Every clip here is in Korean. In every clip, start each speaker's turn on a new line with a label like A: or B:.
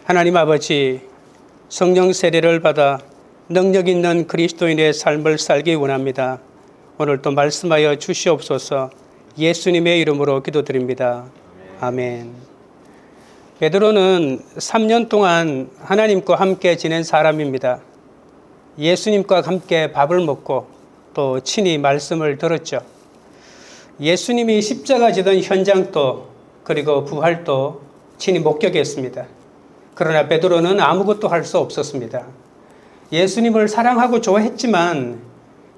A: 하나님 아버지, 성령 세례를 받아 능력 있는 그리스도인의 삶을 살기 원합니다. 오늘도 말씀하여 주시옵소서. 예수님의 이름으로 기도드립니다. 아멘. 베드로는 3년 동안 하나님과 함께 지낸 사람입니다. 예수님과 함께 밥을 먹고 또 친히 말씀을 들었죠. 예수님이 십자가 지던 현장도 그리고 부활도 친히 목격했습니다. 그러나 베드로는 아무것도 할 수 없었습니다. 예수님을 사랑하고 좋아했지만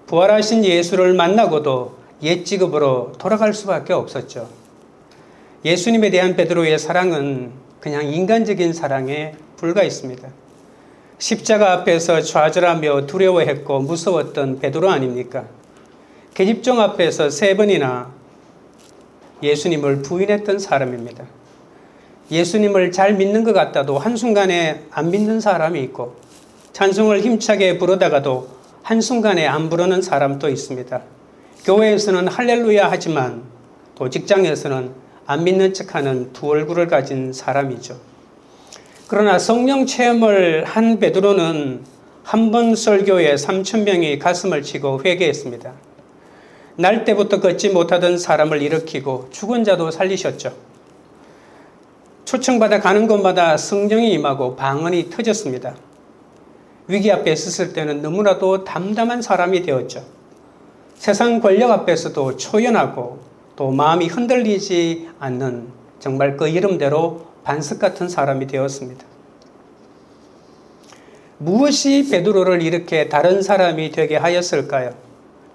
A: 부활하신 예수를 만나고도 옛 직업으로 돌아갈 수밖에 없었죠. 예수님에 대한 베드로의 사랑은 그냥 인간적인 사랑에 불과했습니다. 십자가 앞에서 좌절하며 두려워했고 무서웠던 베드로 아닙니까? 계집종 앞에서 3번이나 예수님을 부인했던 사람입니다. 예수님을 잘 믿는 것 같아도 한순간에 안 믿는 사람이 있고 찬송을 힘차게 부르다가도 한순간에 안 부르는 사람도 있습니다. 교회에서는 할렐루야 하지만 또 직장에서는 안 믿는 척하는 두 얼굴을 가진 사람이죠. 그러나 성령 체험을 한 베드로는 한 번 설교에 3,000명이 가슴을 치고 회개했습니다. 날 때부터 걷지 못하던 사람을 일으키고 죽은 자도 살리셨죠. 초청받아 가는 곳마다 성령이 임하고 방언이 터졌습니다. 위기 앞에 섰을 때는 너무나도 담담한 사람이 되었죠. 세상 권력 앞에서도 초연하고 또 마음이 흔들리지 않는 정말 그 이름대로 반석 같은 사람이 되었습니다. 무엇이 베드로를 이렇게 다른 사람이 되게 하였을까요?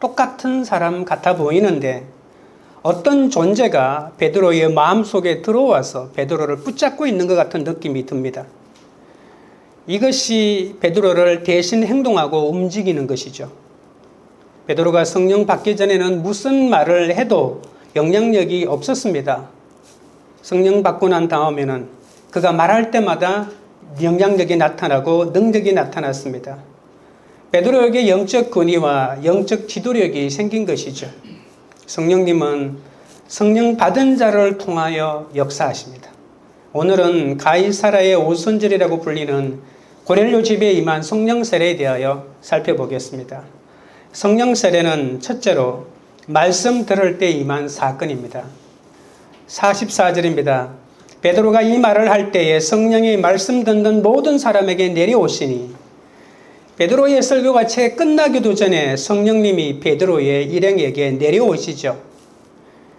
A: 똑같은 사람 같아 보이는데 어떤 존재가 베드로의 마음속에 들어와서 베드로를 붙잡고 있는 것 같은 느낌이 듭니다. 이것이 베드로를 대신 행동하고 움직이는 것이죠. 베드로가 성령 받기 전에는 무슨 말을 해도 영향력이 없었습니다. 성령 받고 난 다음에는 그가 말할 때마다 영향력이 나타나고 능력이 나타났습니다. 베드로에게 영적 권위와 영적 지도력이 생긴 것이죠. 성령님은 성령 받은 자를 통하여 역사하십니다. 오늘은 가이사라의 오순절이라고 불리는 고넬료 집에 임한 성령 세례에 대하여 살펴보겠습니다. 성령 세례는 첫째로 말씀 들을 때 임한 사건입니다. 44절입니다. 베드로가 이 말을 할 때에 성령이 말씀 듣는 모든 사람에게 내려오시니 베드로의 설교가 채 끝나기도 전에 성령님이 베드로의 일행에게 내려오시죠.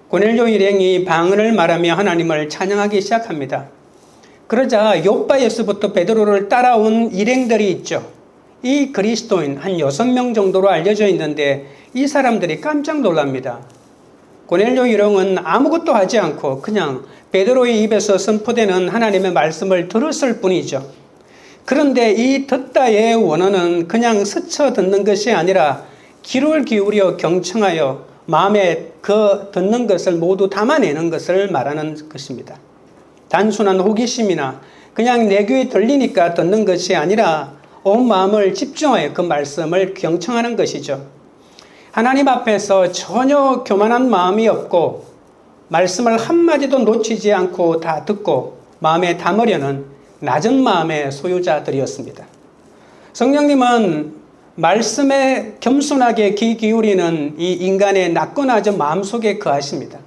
A: 고넬료 일행이 방언을 말하며 하나님을 찬양하기 시작합니다. 그러자 요바에서부터 베드로를 따라온 일행들이 있죠. 이 그리스도인 한 6명 정도로 알려져 있는데 이 사람들이 깜짝 놀랍니다. 고넬료 일행은 아무것도 하지 않고 그냥 베드로의 입에서 선포되는 하나님의 말씀을 들었을 뿐이죠. 그런데 이 듣다의 원어는 그냥 스쳐 듣는 것이 아니라 귀를 기울여 경청하여 마음에 그 듣는 것을 모두 담아내는 것을 말하는 것입니다. 단순한 호기심이나 그냥 내 귀에 들리니까 듣는 것이 아니라 온 마음을 집중하여 그 말씀을 경청하는 것이죠. 하나님 앞에서 전혀 교만한 마음이 없고 말씀을 한마디도 놓치지 않고 다 듣고 마음에 담으려는 낮은 마음의 소유자들이었습니다. 성령님은 말씀에 겸손하게 귀 기울이는 이 인간의 낮고 낮은 마음속에 거하십니다.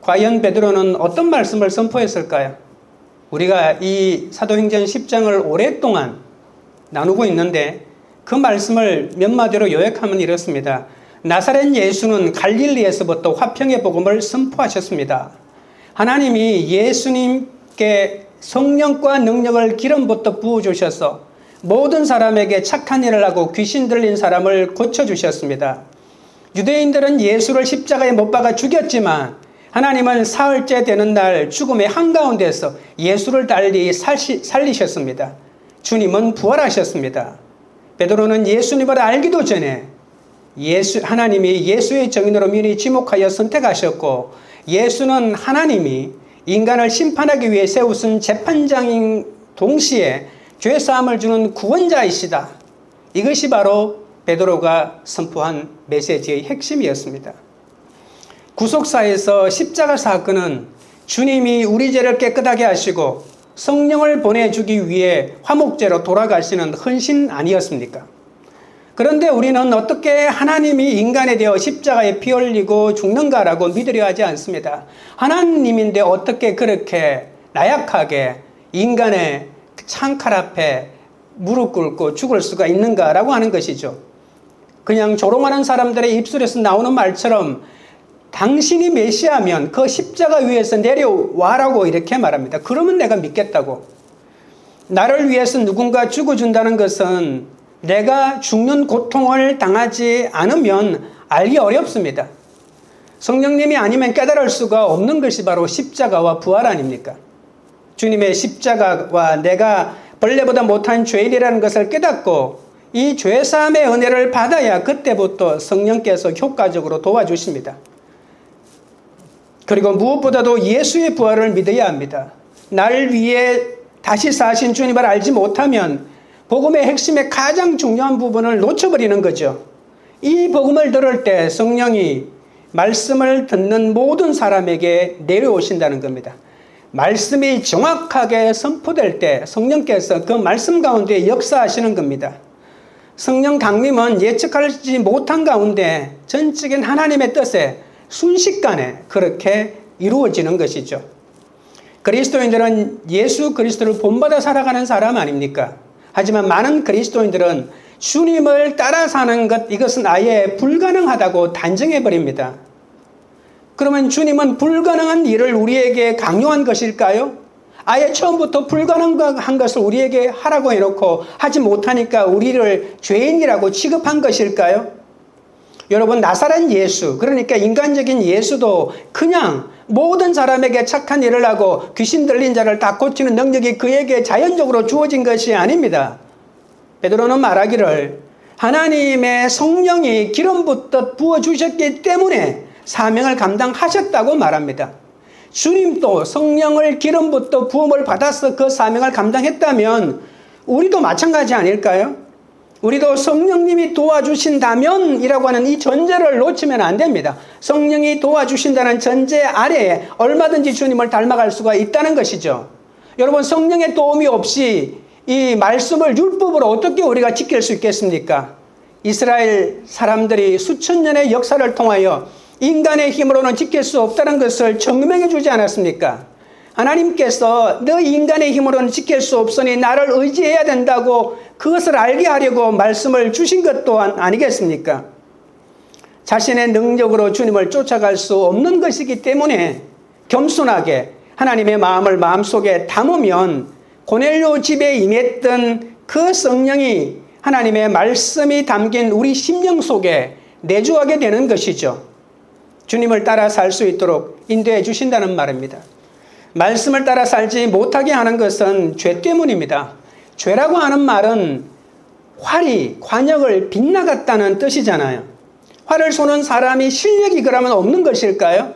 A: 과연 베드로는 어떤 말씀을 선포했을까요? 우리가 이 사도행전 10장을 오랫동안 나누고 있는데 그 말씀을 몇 마디로 요약하면 이렇습니다. 나사렛 예수는 갈릴리에서부터 화평의 복음을 선포하셨습니다. 하나님이 예수님께 성령과 능력을 기름부터 부어주셔서 모든 사람에게 착한 일을 하고 귀신 들린 사람을 고쳐주셨습니다. 유대인들은 예수를 십자가에 못 박아 죽였지만 하나님은 사흘째 되는 날 죽음의 한가운데서 예수를 달리 살리셨습니다. 주님은 부활하셨습니다. 베드로는 예수님을 알기도 전에 하나님이 예수의 정인으로 미리 지목하여 선택하셨고 예수는 하나님이 인간을 심판하기 위해 세우신 재판장인 동시에 죄사함을 주는 구원자이시다. 이것이 바로 베드로가 선포한 메시지의 핵심이었습니다. 구속사에서 십자가 사건은 주님이 우리 죄를 깨끗하게 하시고 성령을 보내주기 위해 화목제로 돌아가시는 헌신 아니었습니까? 그런데 우리는 어떻게 하나님이 인간에 대해 십자가에 피 흘리고 죽는가라고 믿으려 하지 않습니다. 하나님인데 어떻게 그렇게 나약하게 인간의 창칼 앞에 무릎 꿇고 죽을 수가 있는가라고 하는 것이죠. 그냥 조롱하는 사람들의 입술에서 나오는 말처럼 당신이 메시아면 그 십자가 위에서 내려와라고 이렇게 말합니다. 그러면 내가 믿겠다고. 나를 위해서 누군가 죽어준다는 것은 내가 죽는 고통을 당하지 않으면 알기 어렵습니다. 성령님이 아니면 깨달을 수가 없는 것이 바로 십자가와 부활 아닙니까? 주님의 십자가와 내가 벌레보다 못한 죄인이라는 것을 깨닫고 이 죄사함의 은혜를 받아야 그때부터 성령께서 효과적으로 도와주십니다. 그리고 무엇보다도 예수의 부활을 믿어야 합니다. 날 위해 다시 사신 주님을 알지 못하면 복음의 핵심의 가장 중요한 부분을 놓쳐버리는 거죠. 이 복음을 들을 때 성령이 말씀을 듣는 모든 사람에게 내려오신다는 겁니다. 말씀이 정확하게 선포될 때 성령께서 그 말씀 가운데 역사하시는 겁니다. 성령 강림은 예측하지 못한 가운데 전적인 하나님의 뜻에 순식간에 그렇게 이루어지는 것이죠. 그리스도인들은 예수 그리스도를 본받아 살아가는 사람 아닙니까? 하지만 많은 그리스도인들은 주님을 따라 사는 것, 이것은 아예 불가능하다고 단정해버립니다. 그러면 주님은 불가능한 일을 우리에게 강요한 것일까요? 아예 처음부터 불가능한 것을 우리에게 하라고 해놓고 하지 못하니까 우리를 죄인이라고 취급한 것일까요? 여러분, 나사렛 예수, 그러니까 인간적인 예수도 그냥 모든 사람에게 착한 일을 하고 귀신 들린 자를 다 고치는 능력이 그에게 자연적으로 주어진 것이 아닙니다. 베드로는 말하기를 하나님의 성령이 기름 붓듯 부어주셨기 때문에 사명을 감당하셨다고 말합니다. 주님도 성령을 기름 붓듯 부음을 받아서 그 사명을 감당했다면 우리도 마찬가지 아닐까요? 우리도 성령님이 도와주신다면 이라고 하는 이 전제를 놓치면 안 됩니다. 성령이 도와주신다는 전제 아래에 얼마든지 주님을 닮아갈 수가 있다는 것이죠. 여러분, 성령의 도움이 없이 이 말씀을 율법으로 어떻게 우리가 지킬 수 있겠습니까? 이스라엘 사람들이 수천 년의 역사를 통하여 인간의 힘으로는 지킬 수 없다는 것을 증명해 주지 않았습니까? 하나님께서 너 인간의 힘으로는 지킬 수 없으니 나를 의지해야 된다고 그것을 알게 하려고 말씀을 주신 것 또한 아니겠습니까? 자신의 능력으로 주님을 쫓아갈 수 없는 것이기 때문에 겸손하게 하나님의 마음을 마음속에 담으면 고넬료 집에 임했던 그 성령이 하나님의 말씀이 담긴 우리 심령 속에 내주하게 되는 것이죠. 주님을 따라 살 수 있도록 인도해 주신다는 말입니다. 말씀을 따라 살지 못하게 하는 것은 죄 때문입니다. 죄라고 하는 말은 활이 관역을 빗나갔다는 뜻이잖아요. 활을 쏘는 사람이 실력이 그러면 없는 것일까요?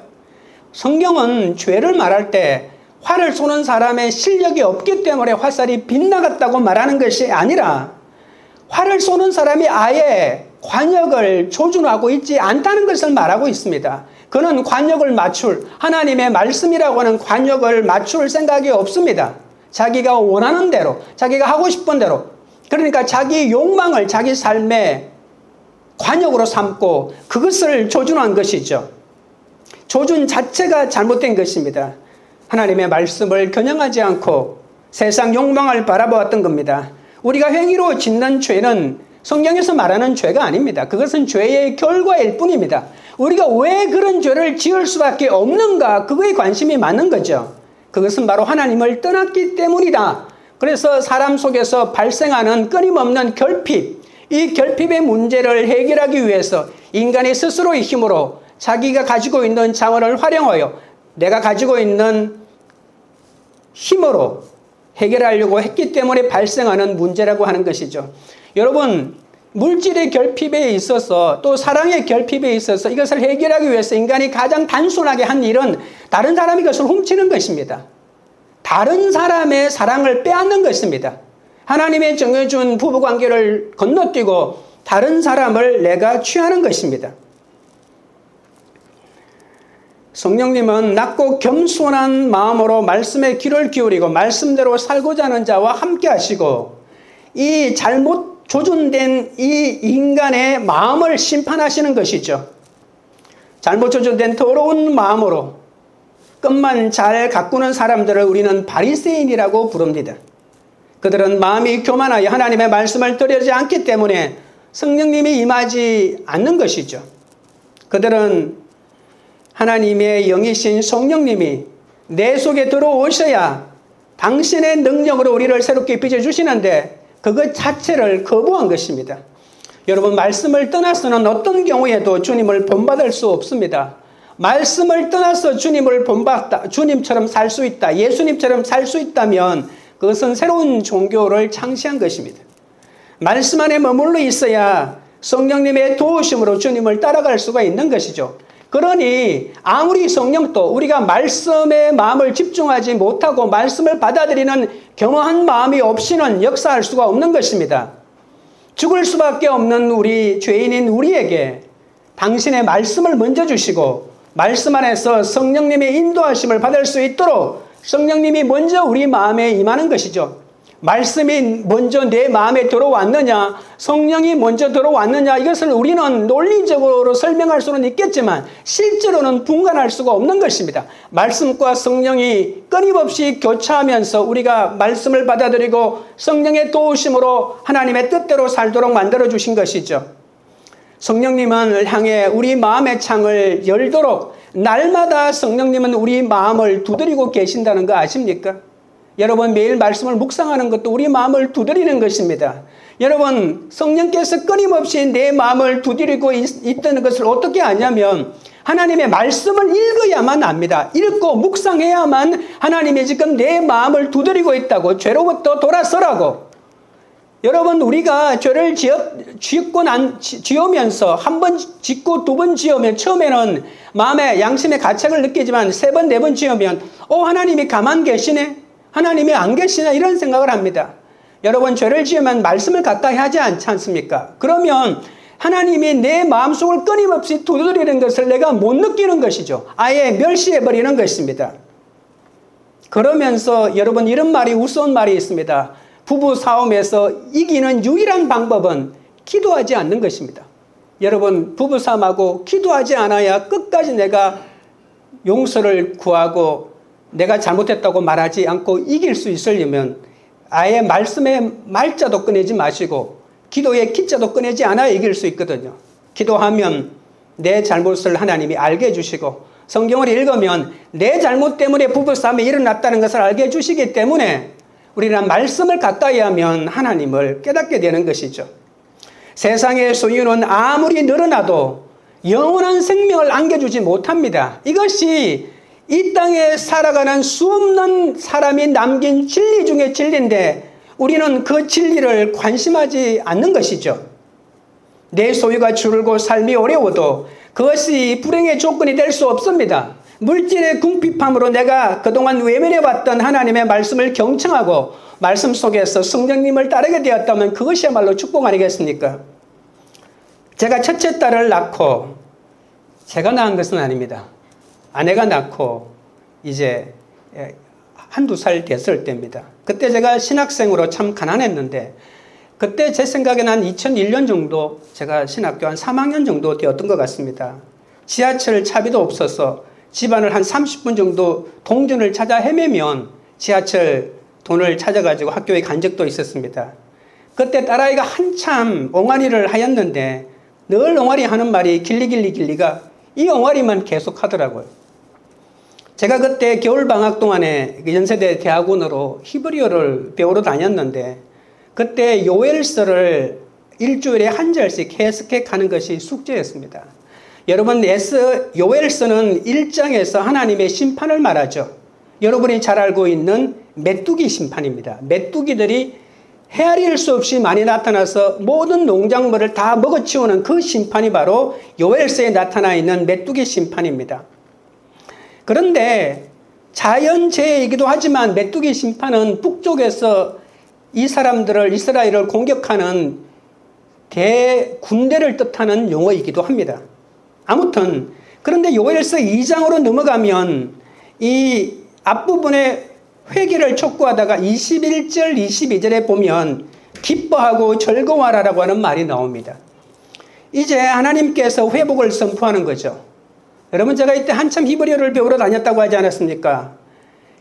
A: 성경은 죄를 말할 때 활을 쏘는 사람의 실력이 없기 때문에 화살이 빗나갔다고 말하는 것이 아니라 활을 쏘는 사람이 아예 관역을 조준하고 있지 않다는 것을 말하고 있습니다. 그는 관역을 맞출, 하나님의 말씀이라고 하는 관역을 맞출 생각이 없습니다. 자기가 원하는 대로, 자기가 하고 싶은 대로, 그러니까 자기 욕망을 자기 삶의 관역으로 삼고 그것을 조준한 것이죠. 조준 자체가 잘못된 것입니다. 하나님의 말씀을 겨냥하지 않고 세상 욕망을 바라보았던 겁니다. 우리가 행위로 짓는 죄는 성경에서 말하는 죄가 아닙니다. 그것은 죄의 결과일 뿐입니다. 우리가 왜 그런 죄를 지을 수밖에 없는가, 그거에 관심이 많은 거죠. 그것은 바로 하나님을 떠났기 때문이다. 그래서 사람 속에서 발생하는 끊임없는 결핍, 이 결핍의 문제를 해결하기 위해서 인간이 스스로의 힘으로 자기가 가지고 있는 자원을 활용하여 내가 가지고 있는 힘으로 해결하려고 했기 때문에 발생하는 문제라고 하는 것이죠. 여러분, 물질의 결핍에 있어서 또 사랑의 결핍에 있어서 이것을 해결하기 위해서 인간이 가장 단순하게 한 일은 다른 사람의 것을 훔치는 것입니다. 다른 사람의 사랑을 빼앗는 것입니다. 하나님의 정해준 부부관계를 건너뛰고 다른 사람을 내가 취하는 것입니다. 성령님은 낮고 겸손한 마음으로 말씀에 귀를 기울이고 말씀대로 살고자 하는 자와 함께 하시고 이 잘못 조준된 이 인간의 마음을 심판하시는 것이죠. 잘못 조준된 더러운 마음으로 끝만 잘 가꾸는 사람들을 우리는 바리새인이라고 부릅니다. 그들은 마음이 교만하여 하나님의 말씀을 들으지 않기 때문에 성령님이 임하지 않는 것이죠. 그들은 하나님의 영이신 성령님이 내 속에 들어오셔야 당신의 능력으로 우리를 새롭게 빚어주시는데 그것 자체를 거부한 것입니다. 여러분, 말씀을 떠나서는 어떤 경우에도 주님을 본받을 수 없습니다. 말씀을 떠나서 주님을 본받다, 주님처럼 살 수 있다, 예수님처럼 살 수 있다면 그것은 새로운 종교를 창시한 것입니다. 말씀 안에 머물러 있어야 성령님의 도우심으로 주님을 따라갈 수가 있는 것이죠. 그러니 아무리 성령도 우리가 말씀에 마음을 집중하지 못하고 말씀을 받아들이는 겸허한 마음이 없이는 역사할 수가 없는 것입니다. 죽을 수밖에 없는 우리 죄인인 우리에게 당신의 말씀을 먼저 주시고 말씀 안에서 성령님의 인도하심을 받을 수 있도록 성령님이 먼저 우리 마음에 임하는 것이죠. 말씀이 먼저 내 마음에 들어왔느냐, 성령이 먼저 들어왔느냐, 이것을 우리는 논리적으로 설명할 수는 있겠지만 실제로는 분간할 수가 없는 것입니다. 말씀과 성령이 끊임없이 교차하면서 우리가 말씀을 받아들이고 성령의 도우심으로 하나님의 뜻대로 살도록 만들어주신 것이죠. 성령님을 향해 우리 마음의 창을 열도록 날마다 성령님은 우리 마음을 두드리고 계신다는 거 아십니까? 여러분, 매일 말씀을 묵상하는 것도 우리 마음을 두드리는 것입니다. 여러분, 성령께서 끊임없이 내 마음을 두드리고 있다는 것을 어떻게 아냐면 하나님의 말씀을 읽어야만 압니다. 읽고 묵상해야만 하나님이 지금 내 마음을 두드리고 있다고, 죄로부터 돌아서라고. 여러분, 우리가 죄를 지으면서 한 번 짓고 두 번 지으면 처음에는 마음에 양심의 가책을 느끼지만 세 번, 네 번 지으면 하나님이 가만 계시네? 하나님이 안 계시나? 이런 생각을 합니다. 여러분, 죄를 지으면 말씀을 가까이 하지 않지 않습니까? 그러면 하나님이 내 마음속을 끊임없이 두드리는 것을 내가 못 느끼는 것이죠. 아예 멸시해버리는 것입니다. 그러면서 여러분, 이런 말이 우스운 말이 있습니다. 부부 싸움에서 이기는 유일한 방법은 기도하지 않는 것입니다. 여러분, 부부 싸움하고 기도하지 않아야 끝까지 내가 용서를 구하고 내가 잘못했다고 말하지 않고 이길 수 있으려면 아예 말씀의 말자도 꺼내지 마시고 기도의 기자도 꺼내지 않아야 이길 수 있거든요. 기도하면 내 잘못을 하나님이 알게 해주시고 성경을 읽으면 내 잘못 때문에 부부싸움이 일어났다는 것을 알게 해주시기 때문에 우리는 말씀을 가까이 하면 하나님을 깨닫게 되는 것이죠. 세상의 소유는 아무리 늘어나도 영원한 생명을 안겨주지 못합니다. 이것이 이 땅에 살아가는 수없는 사람이 남긴 진리 중에 진리인데 우리는 그 진리를 관심하지 않는 것이죠. 내 소유가 줄고 삶이 어려워도 그것이 불행의 조건이 될 수 없습니다. 물질의 궁핍함으로 내가 그동안 외면해왔던 하나님의 말씀을 경청하고 말씀 속에서 성령님을 따르게 되었다면 그것이야말로 축복 아니겠습니까? 제가 첫째 딸을 낳고 제가 낳은 것은 아닙니다. 아내가 낳고 이제 한두 살 됐을 때입니다. 그때 제가 신학생으로 참 가난했는데 그때 제 생각에는 한 2001년 정도 제가 신학교 한 3학년 정도 되었던 것 같습니다. 지하철 차비도 없어서 집안을 한 30분 정도 동전을 찾아 헤매면 지하철 돈을 찾아가지고 학교에 간 적도 있었습니다. 그때 딸아이가 한참 옹알이를 하였는데 늘 옹알이 하는 말이 길리가 이 옹알이만 계속 하더라고요. 제가 그때 겨울방학 동안에 연세대 대학원으로 히브리어를 배우러 다녔는데 그때 요엘서를 일주일에 한 절씩 해석하는 것이 숙제였습니다. 여러분, 요엘서는 1장에서 하나님의 심판을 말하죠. 여러분이 잘 알고 있는 메뚜기 심판입니다. 메뚜기들이 헤아릴 수 없이 많이 나타나서 모든 농작물을 다 먹어치우는 그 심판이 바로 요엘서에 나타나 있는 메뚜기 심판입니다. 그런데 자연재해이기도 하지만 메뚜기 심판은 북쪽에서 이 사람들을 이스라엘을 공격하는 대군대를 뜻하는 용어이기도 합니다. 아무튼 그런데 요엘서 2장으로 넘어가면 이 앞부분에 회개를 촉구하다가 21절, 22절에 보면 기뻐하고 즐거워하라라고 하는 말이 나옵니다. 이제 하나님께서 회복을 선포하는 거죠. 여러분, 제가 이때 한참 히브리어를 배우러 다녔다고 하지 않았습니까?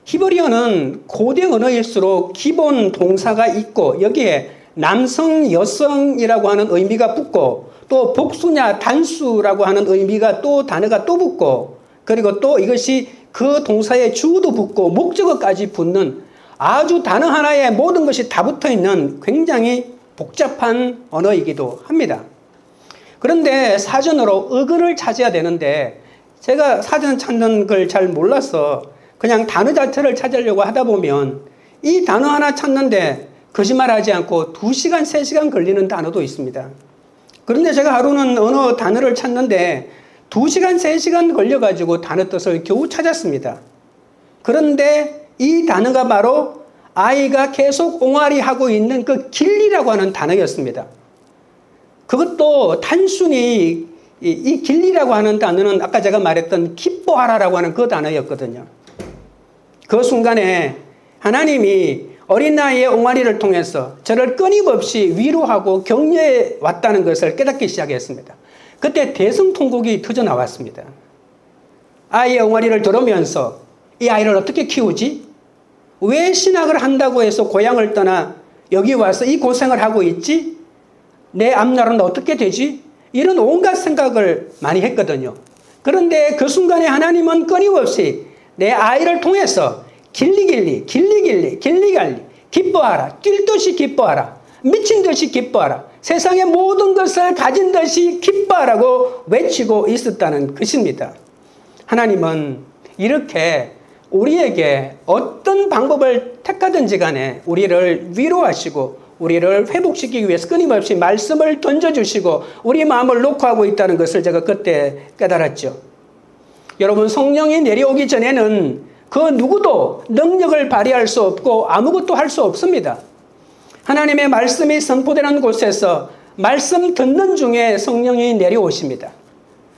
A: 히브리어는 고대 언어일수록 기본 동사가 있고 여기에 남성, 여성이라고 하는 의미가 붙고 또 복수냐 단수라고 하는 의미가 또 단어가 또 붙고 그리고 또 이것이 그 동사의 주어도 붙고 목적어까지 붙는 아주 단어 하나에 모든 것이 다 붙어 있는 굉장히 복잡한 언어이기도 합니다. 그런데 사전으로 어근을 찾아야 되는데 제가 사전 찾는 걸 잘 몰라서 그냥 단어 자체를 찾으려고 하다 보면 이 단어 하나 찾는데 거짓말하지 않고 2시간, 3시간 걸리는 단어도 있습니다. 그런데 제가 하루는 어느 단어를 찾는데 2시간, 3시간 걸려가지고 단어 뜻을 겨우 찾았습니다. 그런데 이 단어가 바로 아이가 계속 옹알이 하고 있는 그 길리라고 하는 단어였습니다. 그것도 단순히 이 길리라고 하는 단어는 아까 제가 말했던 기뻐하라라고 하는 그 단어였거든요. 그 순간에 하나님이 어린 나이의 옹알이를 통해서 저를 끊임없이 위로하고 격려해 왔다는 것을 깨닫기 시작했습니다. 그때 대성통곡이 터져 나왔습니다. 아이의 옹알이를 들으면서 이 아이를 어떻게 키우지? 왜 신학을 한다고 해서 고향을 떠나 여기 와서 이 고생을 하고 있지? 내 앞날은 어떻게 되지? 이런 온갖 생각을 많이 했거든요. 그런데 그 순간에 하나님은 끊임없이 내 아이를 통해서 길리길리 기뻐하라, 뛸 듯이 기뻐하라, 미친 듯이 기뻐하라, 세상의 모든 것을 가진 듯이 기뻐하라고 외치고 있었다는 것입니다. 하나님은 이렇게 우리에게 어떤 방법을 택하든지 간에 우리를 위로하시고 우리를 회복시키기 위해서 끊임없이 말씀을 던져주시고 우리 마음을 녹화하고 있다는 것을 제가 그때 깨달았죠. 여러분, 성령이 내려오기 전에는 그 누구도 능력을 발휘할 수 없고 아무것도 할 수 없습니다. 하나님의 말씀이 선포되는 곳에서 말씀 듣는 중에 성령이 내려오십니다.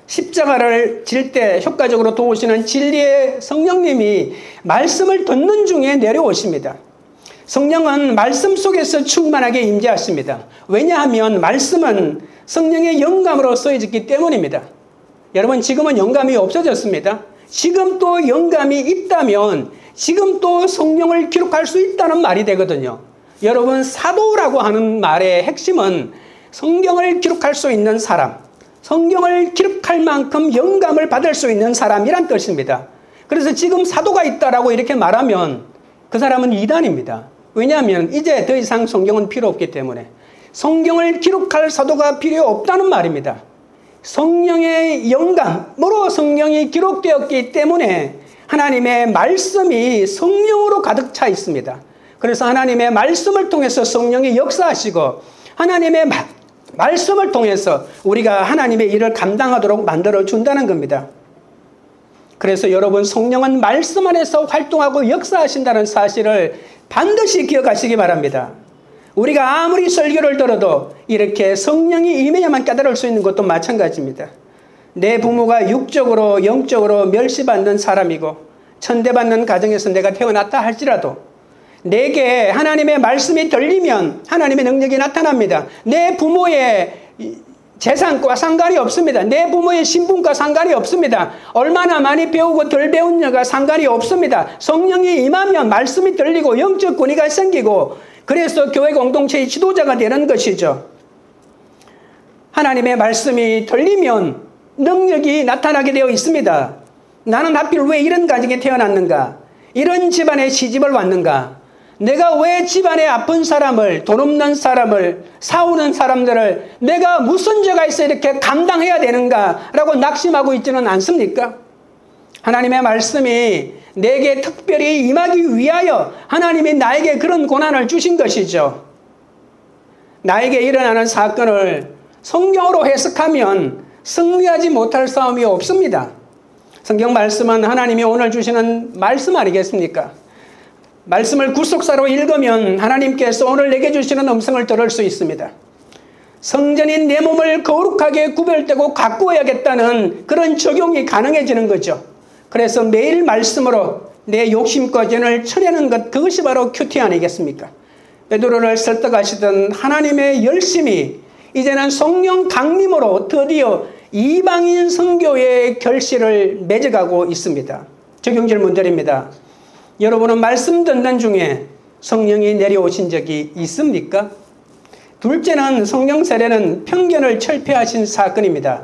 A: 십자가를 질 때 효과적으로 도우시는 진리의 성령님이 말씀을 듣는 중에 내려오십니다. 성령은 말씀 속에서 충만하게 임재하십니다. 왜냐하면 말씀은 성령의 영감으로 쓰여졌기 때문입니다. 여러분, 지금은 영감이 없어졌습니다. 지금 또 영감이 있다면 지금 또 성령을 기록할 수 있다는 말이 되거든요. 여러분, 사도라고 하는 말의 핵심은 성경을 기록할 수 있는 사람, 성경을 기록할 만큼 영감을 받을 수 있는 사람이란 뜻입니다. 그래서 지금 사도가 있다라고 이렇게 말하면 그 사람은 이단입니다. 왜냐하면 이제 더 이상 성경은 필요 없기 때문에 성경을 기록할 사도가 필요 없다는 말입니다. 성령의 영감으로 성경이 기록되었기 때문에 하나님의 말씀이 성령으로 가득 차 있습니다. 그래서 하나님의 말씀을 통해서 성령이 역사하시고 하나님의 말씀을 통해서 우리가 하나님의 일을 감당하도록 만들어준다는 겁니다. 그래서 여러분, 성령은 말씀 안에서 활동하고 역사하신다는 사실을 반드시 기억하시기 바랍니다. 우리가 아무리 설교를 들어도 이렇게 성령이 임해야만 깨달을 수 있는 것도 마찬가지입니다. 내 부모가 육적으로 영적으로 멸시받는 사람이고 천대받는 가정에서 내가 태어났다 할지라도 내게 하나님의 말씀이 들리면 하나님의 능력이 나타납니다. 내 부모의 재산과 상관이 없습니다. 내 부모의 신분과 상관이 없습니다. 얼마나 많이 배우고 덜 배웠냐가 상관이 없습니다. 성령이 임하면 말씀이 들리고 영적 권위가 생기고 그래서 교회 공동체의 지도자가 되는 것이죠. 하나님의 말씀이 들리면 능력이 나타나게 되어 있습니다. 나는 하필 왜 이런 가정에 태어났는가? 이런 집안에 시집을 왔는가? 내가 왜 집안에 아픈 사람을, 돈 없는 사람을, 사오는 사람들을 내가 무슨 죄가 있어 이렇게 감당해야 되는가? 라고 낙심하고 있지는 않습니까? 하나님의 말씀이 내게 특별히 임하기 위하여 하나님이 나에게 그런 고난을 주신 것이죠. 나에게 일어나는 사건을 성경으로 해석하면 승리하지 못할 싸움이 없습니다. 성경 말씀은 하나님이 오늘 주시는 말씀 아니겠습니까? 말씀을 구속사로 읽으면 하나님께서 오늘 내게 주시는 음성을 들을 수 있습니다. 성전인 내 몸을 거룩하게 구별되고 가꾸어야겠다는 그런 적용이 가능해지는 거죠. 그래서 매일 말씀으로 내 욕심과 죄를 쳐내는 것, 그것이 바로 큐티 아니겠습니까? 베드로를 설득하시던 하나님의 열심이 이제는 성령 강림으로 드디어 이방인 선교의 결실을 맺어가고 있습니다. 적용 질문 드립니다. 여러분은 말씀 듣는 중에 성령이 내려오신 적이 있습니까? 둘째는 성령 세례는 편견을 철폐하신 사건입니다.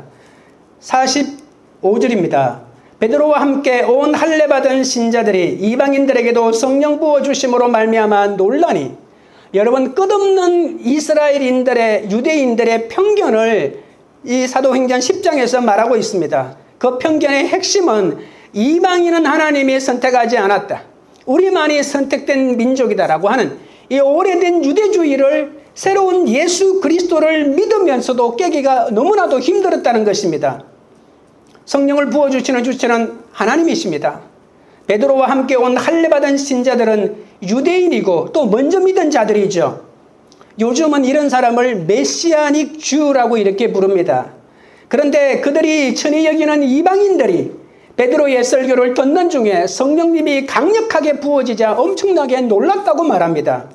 A: 45절입니다. 베드로와 함께 온 할례 받은 신자들이 이방인들에게도 성령 부어주심으로 말미암아 놀라니, 여러분, 끝없는 이스라엘인들의, 유대인들의 편견을 이 사도행전 10장에서 말하고 있습니다. 그 편견의 핵심은 이방인은 하나님이 선택하지 않았다, 우리만이 선택된 민족이다라고 하는 이 오래된 유대주의를 새로운 예수 그리스도를 믿으면서도 깨기가 너무나도 힘들었다는 것입니다. 성령을 부어주시는 주체는 하나님이십니다. 베드로와 함께 온 할례받은 신자들은 유대인이고 또 먼저 믿은 자들이죠. 요즘은 이런 사람을 메시아닉 주라고 이렇게 부릅니다. 그런데 그들이 천히 여기는 이방인들이 베드로의 설교를 듣는 중에 성령님이 강력하게 부어지자 엄청나게 놀랐다고 말합니다.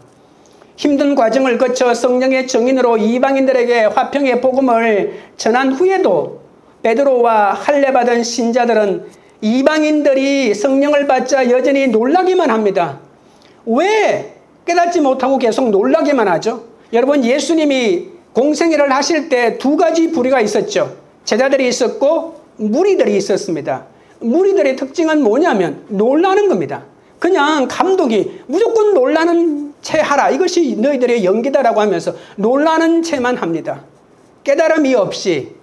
A: 힘든 과정을 거쳐 성령의 증인으로 이방인들에게 화평의 복음을 전한 후에도 베드로와 할례받은 신자들은 이방인들이 성령을 받자 여전히 놀라기만 합니다. 왜 깨닫지 못하고 계속 놀라기만 하죠? 여러분, 예수님이 공생애를 하실 때 두 가지 부류가 있었죠. 제자들이 있었고 무리들이 있었습니다. 무리들의 특징은 뭐냐면 놀라는 겁니다. 그냥 감독이 무조건 놀라는 채 하라, 이것이 너희들의 연기다라고 하면서 놀라는 채만 합니다. 깨달음이 없이,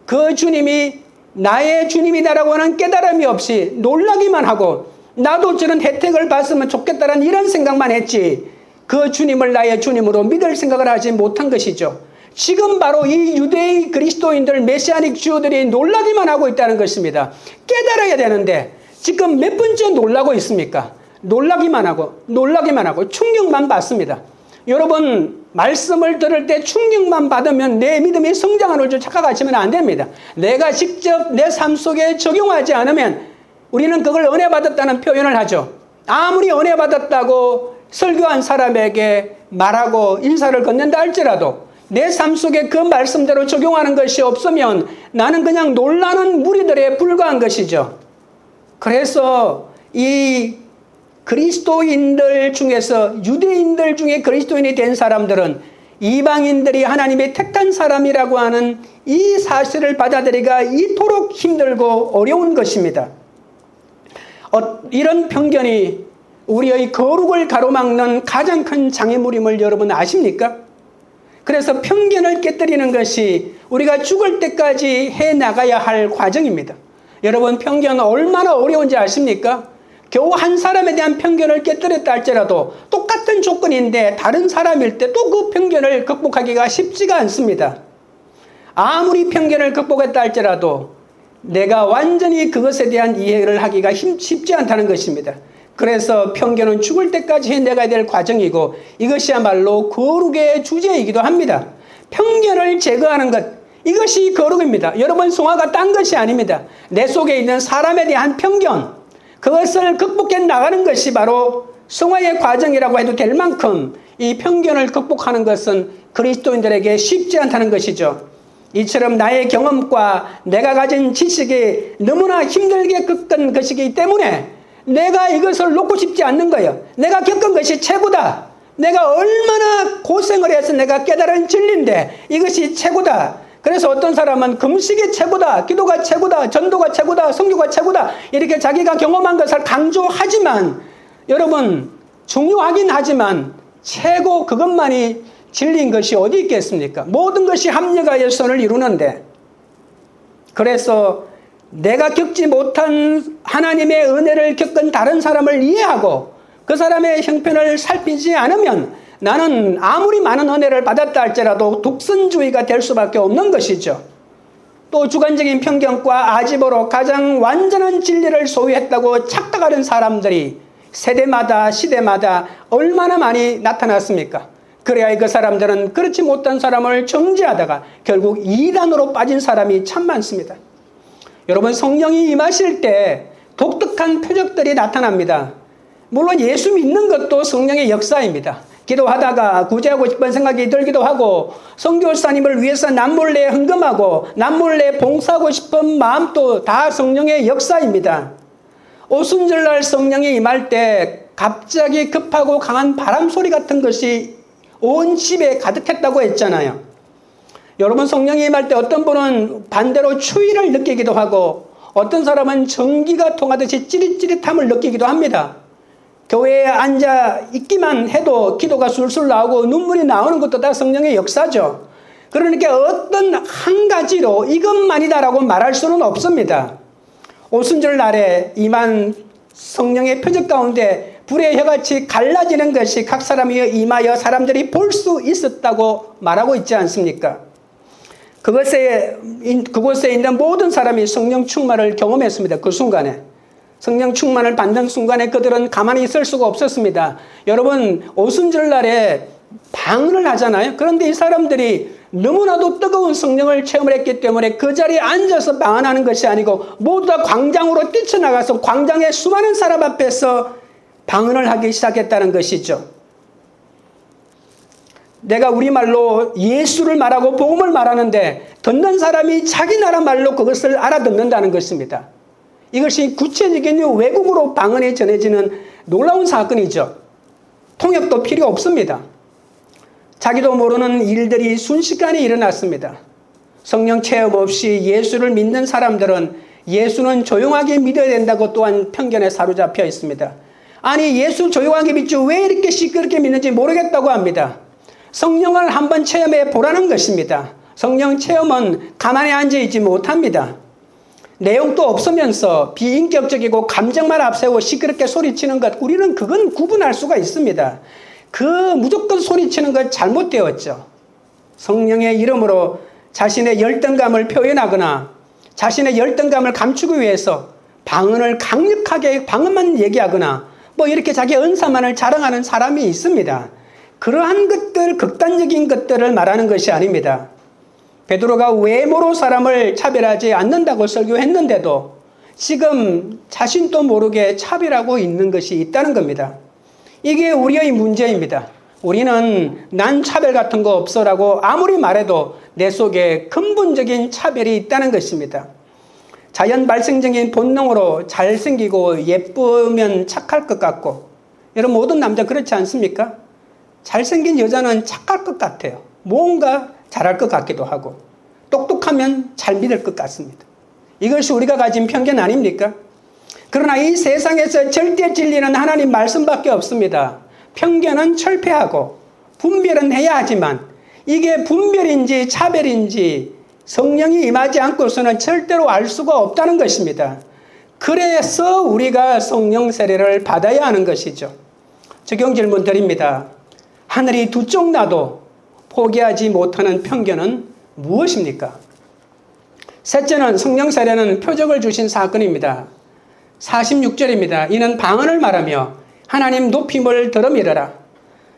A: 그 주님이 나의 주님이다라고 하는 깨달음이 없이 놀라기만 하고, 나도 저런 혜택을 받으면 좋겠다라는 이런 생각만 했지, 그 주님을 나의 주님으로 믿을 생각을 하지 못한 것이죠. 지금 바로 이 유대인 그리스도인들, 메시아닉 주들이 놀라기만 하고 있다는 것입니다. 깨달아야 되는데 지금 몇 번째 놀라고 있습니까? 놀라기만 하고 충격만 받습니다. 여러분, 말씀을 들을 때 충격만 받으면 내 믿음이 성장하는 줄 착각하시면 안 됩니다. 내가 직접 내 삶 속에 적용하지 않으면 우리는 그걸 은혜 받았다는 표현을 하죠. 아무리 은혜 받았다고 설교한 사람에게 말하고 인사를 건넨다 할지라도 내 삶 속에 그 말씀대로 적용하는 것이 없으면 나는 그냥 놀라는 무리들에 불과한 것이죠. 그래서 이 그리스도인들 중에서, 유대인들 중에 그리스도인이 된 사람들은 이방인들이 하나님의 택한 사람이라고 하는 이 사실을 받아들이기가 이토록 힘들고 어려운 것입니다. 이런 편견이 우리의 거룩을 가로막는 가장 큰 장애물임을 여러분 아십니까? 그래서 편견을 깨뜨리는 것이 우리가 죽을 때까지 해나가야 할 과정입니다. 여러분, 편견은 얼마나 어려운지 아십니까? 겨우 한 사람에 대한 편견을 깨뜨렸다 할지라도 똑같은 조건인데 다른 사람일 때 또 그 편견을 극복하기가 쉽지가 않습니다. 아무리 편견을 극복했다 할지라도 내가 완전히 그것에 대한 이해를 하기가 쉽지 않다는 것입니다. 그래서 편견은 죽을 때까지 해내가야 될 과정이고, 이것이야말로 거룩의 주제이기도 합니다. 편견을 제거하는 것, 이것이 거룩입니다. 여러분, 송아가 딴 것이 아닙니다. 내 속에 있는 사람에 대한 편견, 그것을 극복해 나가는 것이 바로 성화의 과정이라고 해도 될 만큼 이 편견을 극복하는 것은 그리스도인들에게 쉽지 않다는 것이죠. 이처럼 나의 경험과 내가 가진 지식이 너무나 힘들게 겪은 것이기 때문에 내가 이것을 놓고 싶지 않는 거예요. 내가 겪은 것이 최고다. 내가 얼마나 고생을 해서 내가 깨달은 진리인데 이것이 최고다. 그래서 어떤 사람은 금식이 최고다, 기도가 최고다, 전도가 최고다, 성교가 최고다, 이렇게 자기가 경험한 것을 강조하지만, 여러분, 중요하긴 하지만 최고 그것만이 진리인 것이 어디 있겠습니까? 모든 것이 합력하여 선을 이루는데, 그래서 내가 겪지 못한 하나님의 은혜를 겪은 다른 사람을 이해하고 그 사람의 형편을 살피지 않으면 나는 아무리 많은 은혜를 받았다 할지라도 독선주의가 될 수밖에 없는 것이죠. 또 주관적인 편견과 아집으로 가장 완전한 진리를 소유했다고 착각하는 사람들이 세대마다 시대마다 얼마나 많이 나타났습니까? 그래야 그 사람들은 그렇지 못한 사람을 정죄하다가 결국 이단으로 빠진 사람이 참 많습니다. 여러분, 성령이 임하실 때 독특한 표적들이 나타납니다. 물론 예수 믿는 것도 성령의 역사입니다. 기도하다가 구제하고 싶은 생각이 들기도 하고, 선교사님을 위해서 남몰래 헌금하고 남몰래 봉사하고 싶은 마음도 다 성령의 역사입니다. 오순절날 성령이 임할 때 갑자기 급하고 강한 바람 소리 같은 것이 온 집에 가득했다고 했잖아요. 여러분, 성령이 임할 때 어떤 분은 반대로 추위를 느끼기도 하고, 어떤 사람은 전기가 통하듯이 찌릿찌릿함을 느끼기도 합니다. 교회에 앉아 있기만 해도 기도가 술술 나오고 눈물이 나오는 것도 다 성령의 역사죠. 그러니까 어떤 한 가지로 이것만이다라고 말할 수는 없습니다. 오순절 날에 임한 성령의 표적 가운데 불의 혀같이 갈라지는 것이 각 사람이 임하여 사람들이 볼 수 있었다고 말하고 있지 않습니까? 그곳에 있는 모든 사람이 성령 충만을 경험했습니다. 그 순간에. 성령 충만을 받는 순간에 그들은 가만히 있을 수가 없었습니다. 여러분, 오순절 날에 방언을 하잖아요. 그런데 이 사람들이 너무나도 뜨거운 성령을 체험을 했기 때문에 그 자리에 앉아서 방언하는 것이 아니고 모두 다 광장으로 뛰쳐나가서 광장의 수많은 사람 앞에서 방언을 하기 시작했다는 것이죠. 내가 우리말로 예수를 말하고 복음을 말하는데 듣는 사람이 자기 나라 말로 그것을 알아듣는다는 것입니다. 이것이 구체적인 외국으로 방언이 전해지는 놀라운 사건이죠. 통역도 필요 없습니다. 자기도 모르는 일들이 순식간에 일어났습니다. 성령 체험 없이 예수를 믿는 사람들은 예수는 조용하게 믿어야 된다고 또한 편견에 사로잡혀 있습니다. 아니, 예수 조용하게 믿지 왜 이렇게 시끄럽게 믿는지 모르겠다고 합니다. 성령을 한번 체험해 보라는 것입니다. 성령 체험은 가만히 앉아있지 못합니다. 내용도 없으면서 비인격적이고 감정만 앞세우고 시끄럽게 소리치는 것, 우리는 그건 구분할 수가 있습니다. 그 무조건 소리치는 것 잘못되었죠. 성령의 이름으로 자신의 열등감을 표현하거나 자신의 열등감을 감추기 위해서 방언을 강력하게 방언만 얘기하거나 뭐 이렇게 자기 은사만을 자랑하는 사람이 있습니다. 그러한 것들, 극단적인 것들을 말하는 것이 아닙니다. 베드로가 외모로 사람을 차별하지 않는다고 설교했는데도 지금 자신도 모르게 차별하고 있는 것이 있다는 겁니다. 이게 우리의 문제입니다. 우리는 난 차별 같은 거 없어라고 아무리 말해도 내 속에 근본적인 차별이 있다는 것입니다. 자연 발생적인 본능으로 잘생기고 예쁘면 착할 것 같고, 여러분 모든 남자 그렇지 않습니까? 잘생긴 여자는 착할 것 같아요. 뭔가 잘할 것 같기도 하고, 똑똑하면 잘 믿을 것 같습니다. 이것이 우리가 가진 편견 아닙니까? 그러나 이 세상에서 절대 진리는 하나님 말씀밖에 없습니다. 편견은 철폐하고 분별은 해야 하지만 이게 분별인지 차별인지 성령이 임하지 않고서는 절대로 알 수가 없다는 것입니다. 그래서 우리가 성령 세례를 받아야 하는 것이죠. 적용 질문 드립니다. 하늘이 두 쪽 나도 포기하지 못하는 편견은 무엇입니까? 셋째는 성령 세례는 표적을 주신 사건입니다. 46절입니다. 이는 방언을 말하며 하나님 높임을 들음이러라.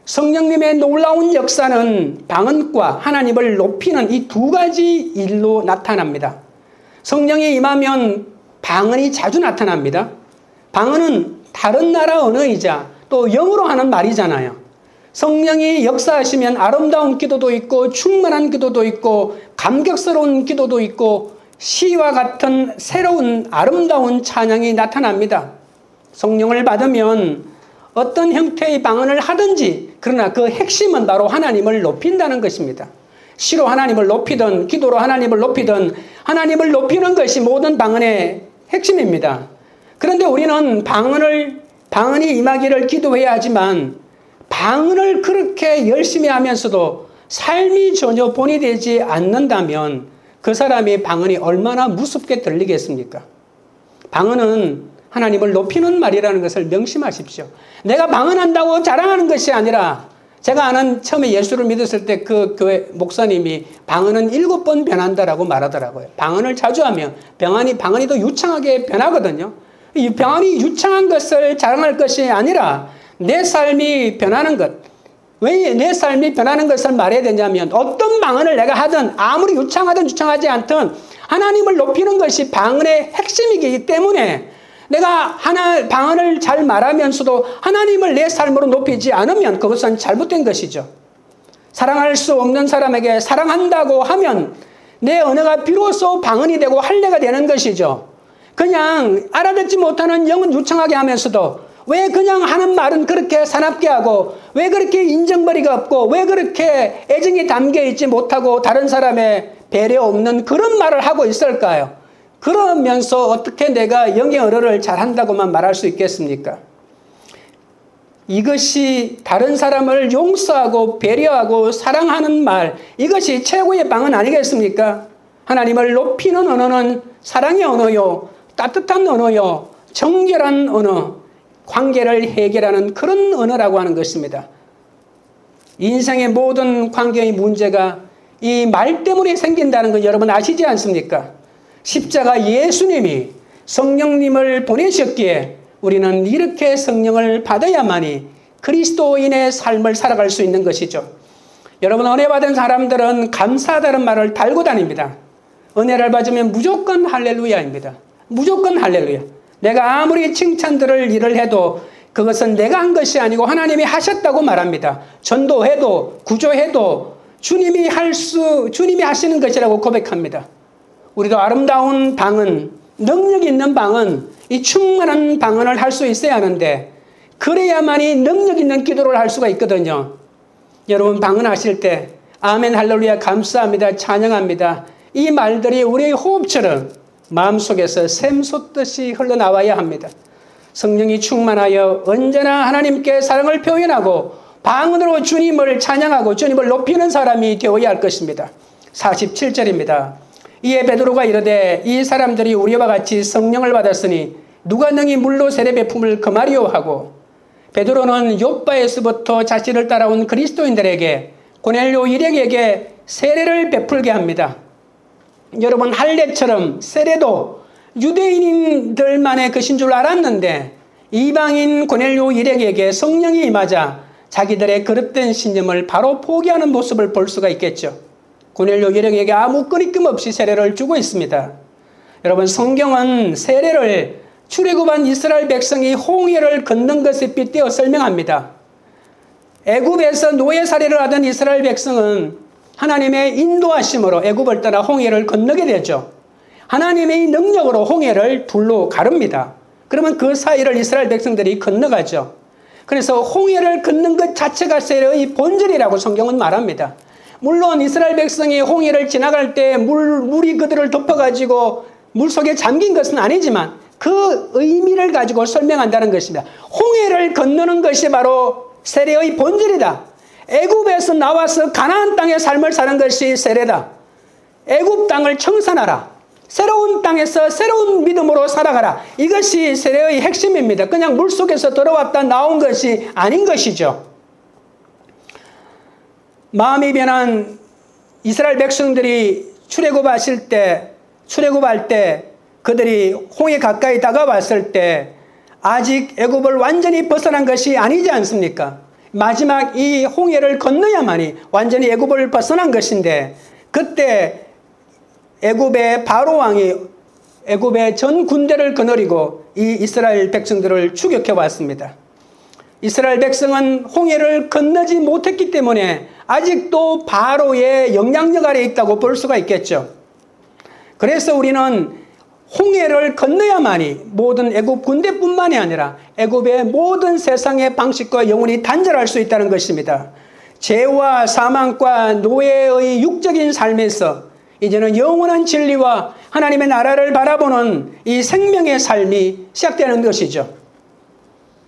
A: 성령님의 놀라운 역사는 방언과 하나님을 높이는 이 두 가지 일로 나타납니다. 성령이 임하면 방언이 자주 나타납니다. 방언은 다른 나라 언어이자 또 영어로 하는 말이잖아요. 성령이 역사하시면 아름다운 기도도 있고 충만한 기도도 있고 감격스러운 기도도 있고 시와 같은 새로운 아름다운 찬양이 나타납니다. 성령을 받으면 어떤 형태의 방언을 하든지, 그러나 그 핵심은 바로 하나님을 높인다는 것입니다. 시로 하나님을 높이든 기도로 하나님을 높이든 하나님을 높이는 것이 모든 방언의 핵심입니다. 그런데 우리는 방언이 임하기를 기도해야 하지만 방언을 그렇게 열심히 하면서도 삶이 전혀 본이 되지 않는다면 그 사람의 방언이 얼마나 무섭게 들리겠습니까? 방언은 하나님을 높이는 말이라는 것을 명심하십시오. 내가 방언한다고 자랑하는 것이 아니라, 제가 아는 처음에 예수를 믿었을 때 그 교회 목사님이 방언은 7번 변한다라고 말하더라고요. 방언을 자주 하면 방언이 더 유창하게 변하거든요. 이 방언이 유창한 것을 자랑할 것이 아니라 내 삶이 변하는 것, 왜 내 삶이 변하는 것을 말해야 되냐면 어떤 방언을 내가 하든 아무리 유창하든 유창하지 않든 하나님을 높이는 것이 방언의 핵심이기 때문에 내가 방언을 잘 말하면서도 하나님을 내 삶으로 높이지 않으면 그것은 잘못된 것이죠. 사랑할 수 없는 사람에게 사랑한다고 하면 내 언어가 비로소 방언이 되고 할례가 되는 것이죠. 그냥 알아듣지 못하는 영은 유창하게 하면서도 왜 그냥 하는 말은 그렇게 사납게 하고 왜 그렇게 인정머리가 없고 왜 그렇게 애정이 담겨있지 못하고 다른 사람의 배려 없는 그런 말을 하고 있을까요? 그러면서 어떻게 내가 영의 언어를 잘한다고만 말할 수 있겠습니까? 이것이 다른 사람을 용서하고 배려하고 사랑하는 말, 이것이 최고의 방언 아니겠습니까? 하나님을 높이는 언어는 사랑의 언어요, 따뜻한 언어요, 정결한 언어, 관계를 해결하는 그런 언어라고 하는 것입니다. 인생의 모든 관계의 문제가 이 말 때문에 생긴다는 거 여러분 아시지 않습니까? 십자가 예수님이 성령님을 보내셨기에 우리는 이렇게 성령을 받아야만이 그리스도인의 삶을 살아갈 수 있는 것이죠. 여러분, 은혜 받은 사람들은 감사하다는 말을 달고 다닙니다. 은혜를 받으면 무조건 할렐루야입니다. 무조건 할렐루야. 내가 아무리 칭찬들을 일을 해도 그것은 내가 한 것이 아니고 하나님이 하셨다고 말합니다. 전도해도 구조해도 주님이 하시는 것이라고 고백합니다. 우리도 아름다운 방언, 능력 있는 방언, 이 충만한 방언을 할 수 있어야 하는데 그래야만이 능력 있는 기도를 할 수가 있거든요. 여러분 방언하실 때 아멘, 할렐루야, 감사합니다, 찬양합니다. 이 말들이 우리의 호흡처럼 마음속에서 샘솟듯이 흘러나와야 합니다. 성령이 충만하여 언제나 하나님께 사랑을 표현하고 방언으로 주님을 찬양하고 주님을 높이는 사람이 되어야 할 것입니다. 47절입니다. 이에 베드로가 이르되 이 사람들이 우리와 같이 성령을 받았으니 누가 능히 물로 세례 베품을 금하리요 하고, 베드로는 욥바에서부터 자신을 따라온 그리스도인들에게 고넬료 일행에게 세례를 베풀게 합니다. 여러분, 할례처럼 세례도 유대인들만의 것인 줄 알았는데 이방인 고넬료 일행에게 성령이 임하자 자기들의 그릇된 신념을 바로 포기하는 모습을 볼 수가 있겠죠. 고넬료 일행에게 아무 끊임 없이 세례를 주고 있습니다. 여러분, 성경은 세례를 출애굽한 이스라엘 백성이 홍해를 건넌 것에 빗대어 설명합니다. 애굽에서 노예살이를 하던 이스라엘 백성은 하나님의 인도하심으로 애굽을 떠나 홍해를 건너게 되죠. 하나님의 능력으로 홍해를 둘로 가릅니다. 그러면 그 사이를 이스라엘 백성들이 건너가죠. 그래서 홍해를 건넌 것 자체가 세례의 본질이라고 성경은 말합니다. 물론 이스라엘 백성이 홍해를 지나갈 때 물이 그들을 덮어가지고 물속에 잠긴 것은 아니지만 그 의미를 가지고 설명한다는 것입니다. 홍해를 건너는 것이 바로 세례의 본질이다. 애굽에서 나와서 가나안 땅의 삶을 사는 것이 세례다. 애굽 땅을 청산하라. 새로운 땅에서 새로운 믿음으로 살아가라. 이것이 세례의 핵심입니다. 그냥 물속에서 들어왔다 나온 것이 아닌 것이죠. 마음이 변한 이스라엘 백성들이 출애굽할 때 그들이 홍해 가까이 다가왔을 때 아직 애굽을 완전히 벗어난 것이 아니지 않습니까? 마지막 이 홍해를 건너야만이 완전히 애굽을 벗어난 것인데, 그때 애굽의 바로 왕이 애굽의 전 군대를 거느리고 이 이스라엘 백성들을 추격해 왔습니다. 이스라엘 백성은 홍해를 건너지 못했기 때문에 아직도 바로의 영향력 아래에 있다고 볼 수가 있겠죠. 그래서 우리는 홍해를 건너야만이 모든 애굽 군대뿐만이 아니라 애굽의 모든 세상의 방식과 영원히 단절할 수 있다는 것입니다. 죄와 사망과 노예의 육적인 삶에서 이제는 영원한 진리와 하나님의 나라를 바라보는 이 생명의 삶이 시작되는 것이죠.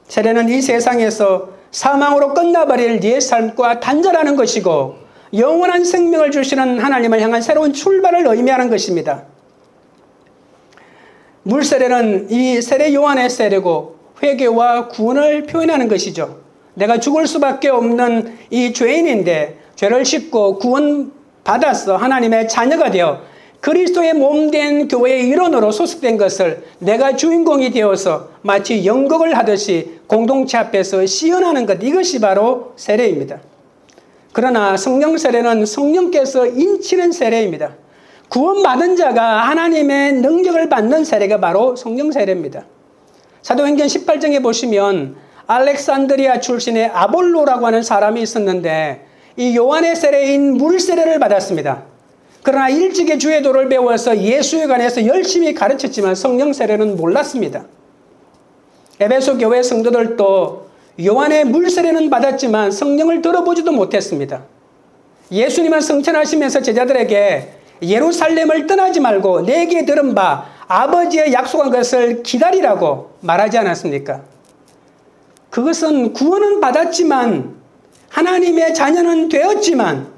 A: 세례는 이 세상에서 사망으로 끝나버릴 옛 삶과 단절하는 것이고 영원한 생명을 주시는 하나님을 향한 새로운 출발을 의미하는 것입니다. 물세례는 이 세례 요한의 세례고 회개와 구원을 표현하는 것이죠. 내가 죽을 수밖에 없는 이 죄인인데 죄를 씻고 구원받아서 하나님의 자녀가 되어 그리스도의 몸된 교회의 일원으로 소속된 것을 내가 주인공이 되어서 마치 연극을 하듯이 공동체 앞에서 시연하는 것, 이것이 바로 세례입니다. 그러나 성령 세례는 성령께서 인치는 세례입니다. 구원받은 자가 하나님의 능력을 받는 세례가 바로 성령 세례입니다. 사도행전 18장에 보시면 알렉산드리아 출신의 아볼로라고 하는 사람이 있었는데 이 요한의 세례인 물 세례를 받았습니다. 그러나 일찍이 주의 도를 배워서 예수에 관해서 열심히 가르쳤지만 성령 세례는 몰랐습니다. 에베소 교회 성도들도 요한의 물 세례는 받았지만 성령을 들어보지도 못했습니다. 예수님은 성천하시면서 제자들에게 예루살렘을 떠나지 말고 내게 들은 바 아버지의 약속한 것을 기다리라고 말하지 않았습니까? 그것은 구원은 받았지만 하나님의 자녀는 되었지만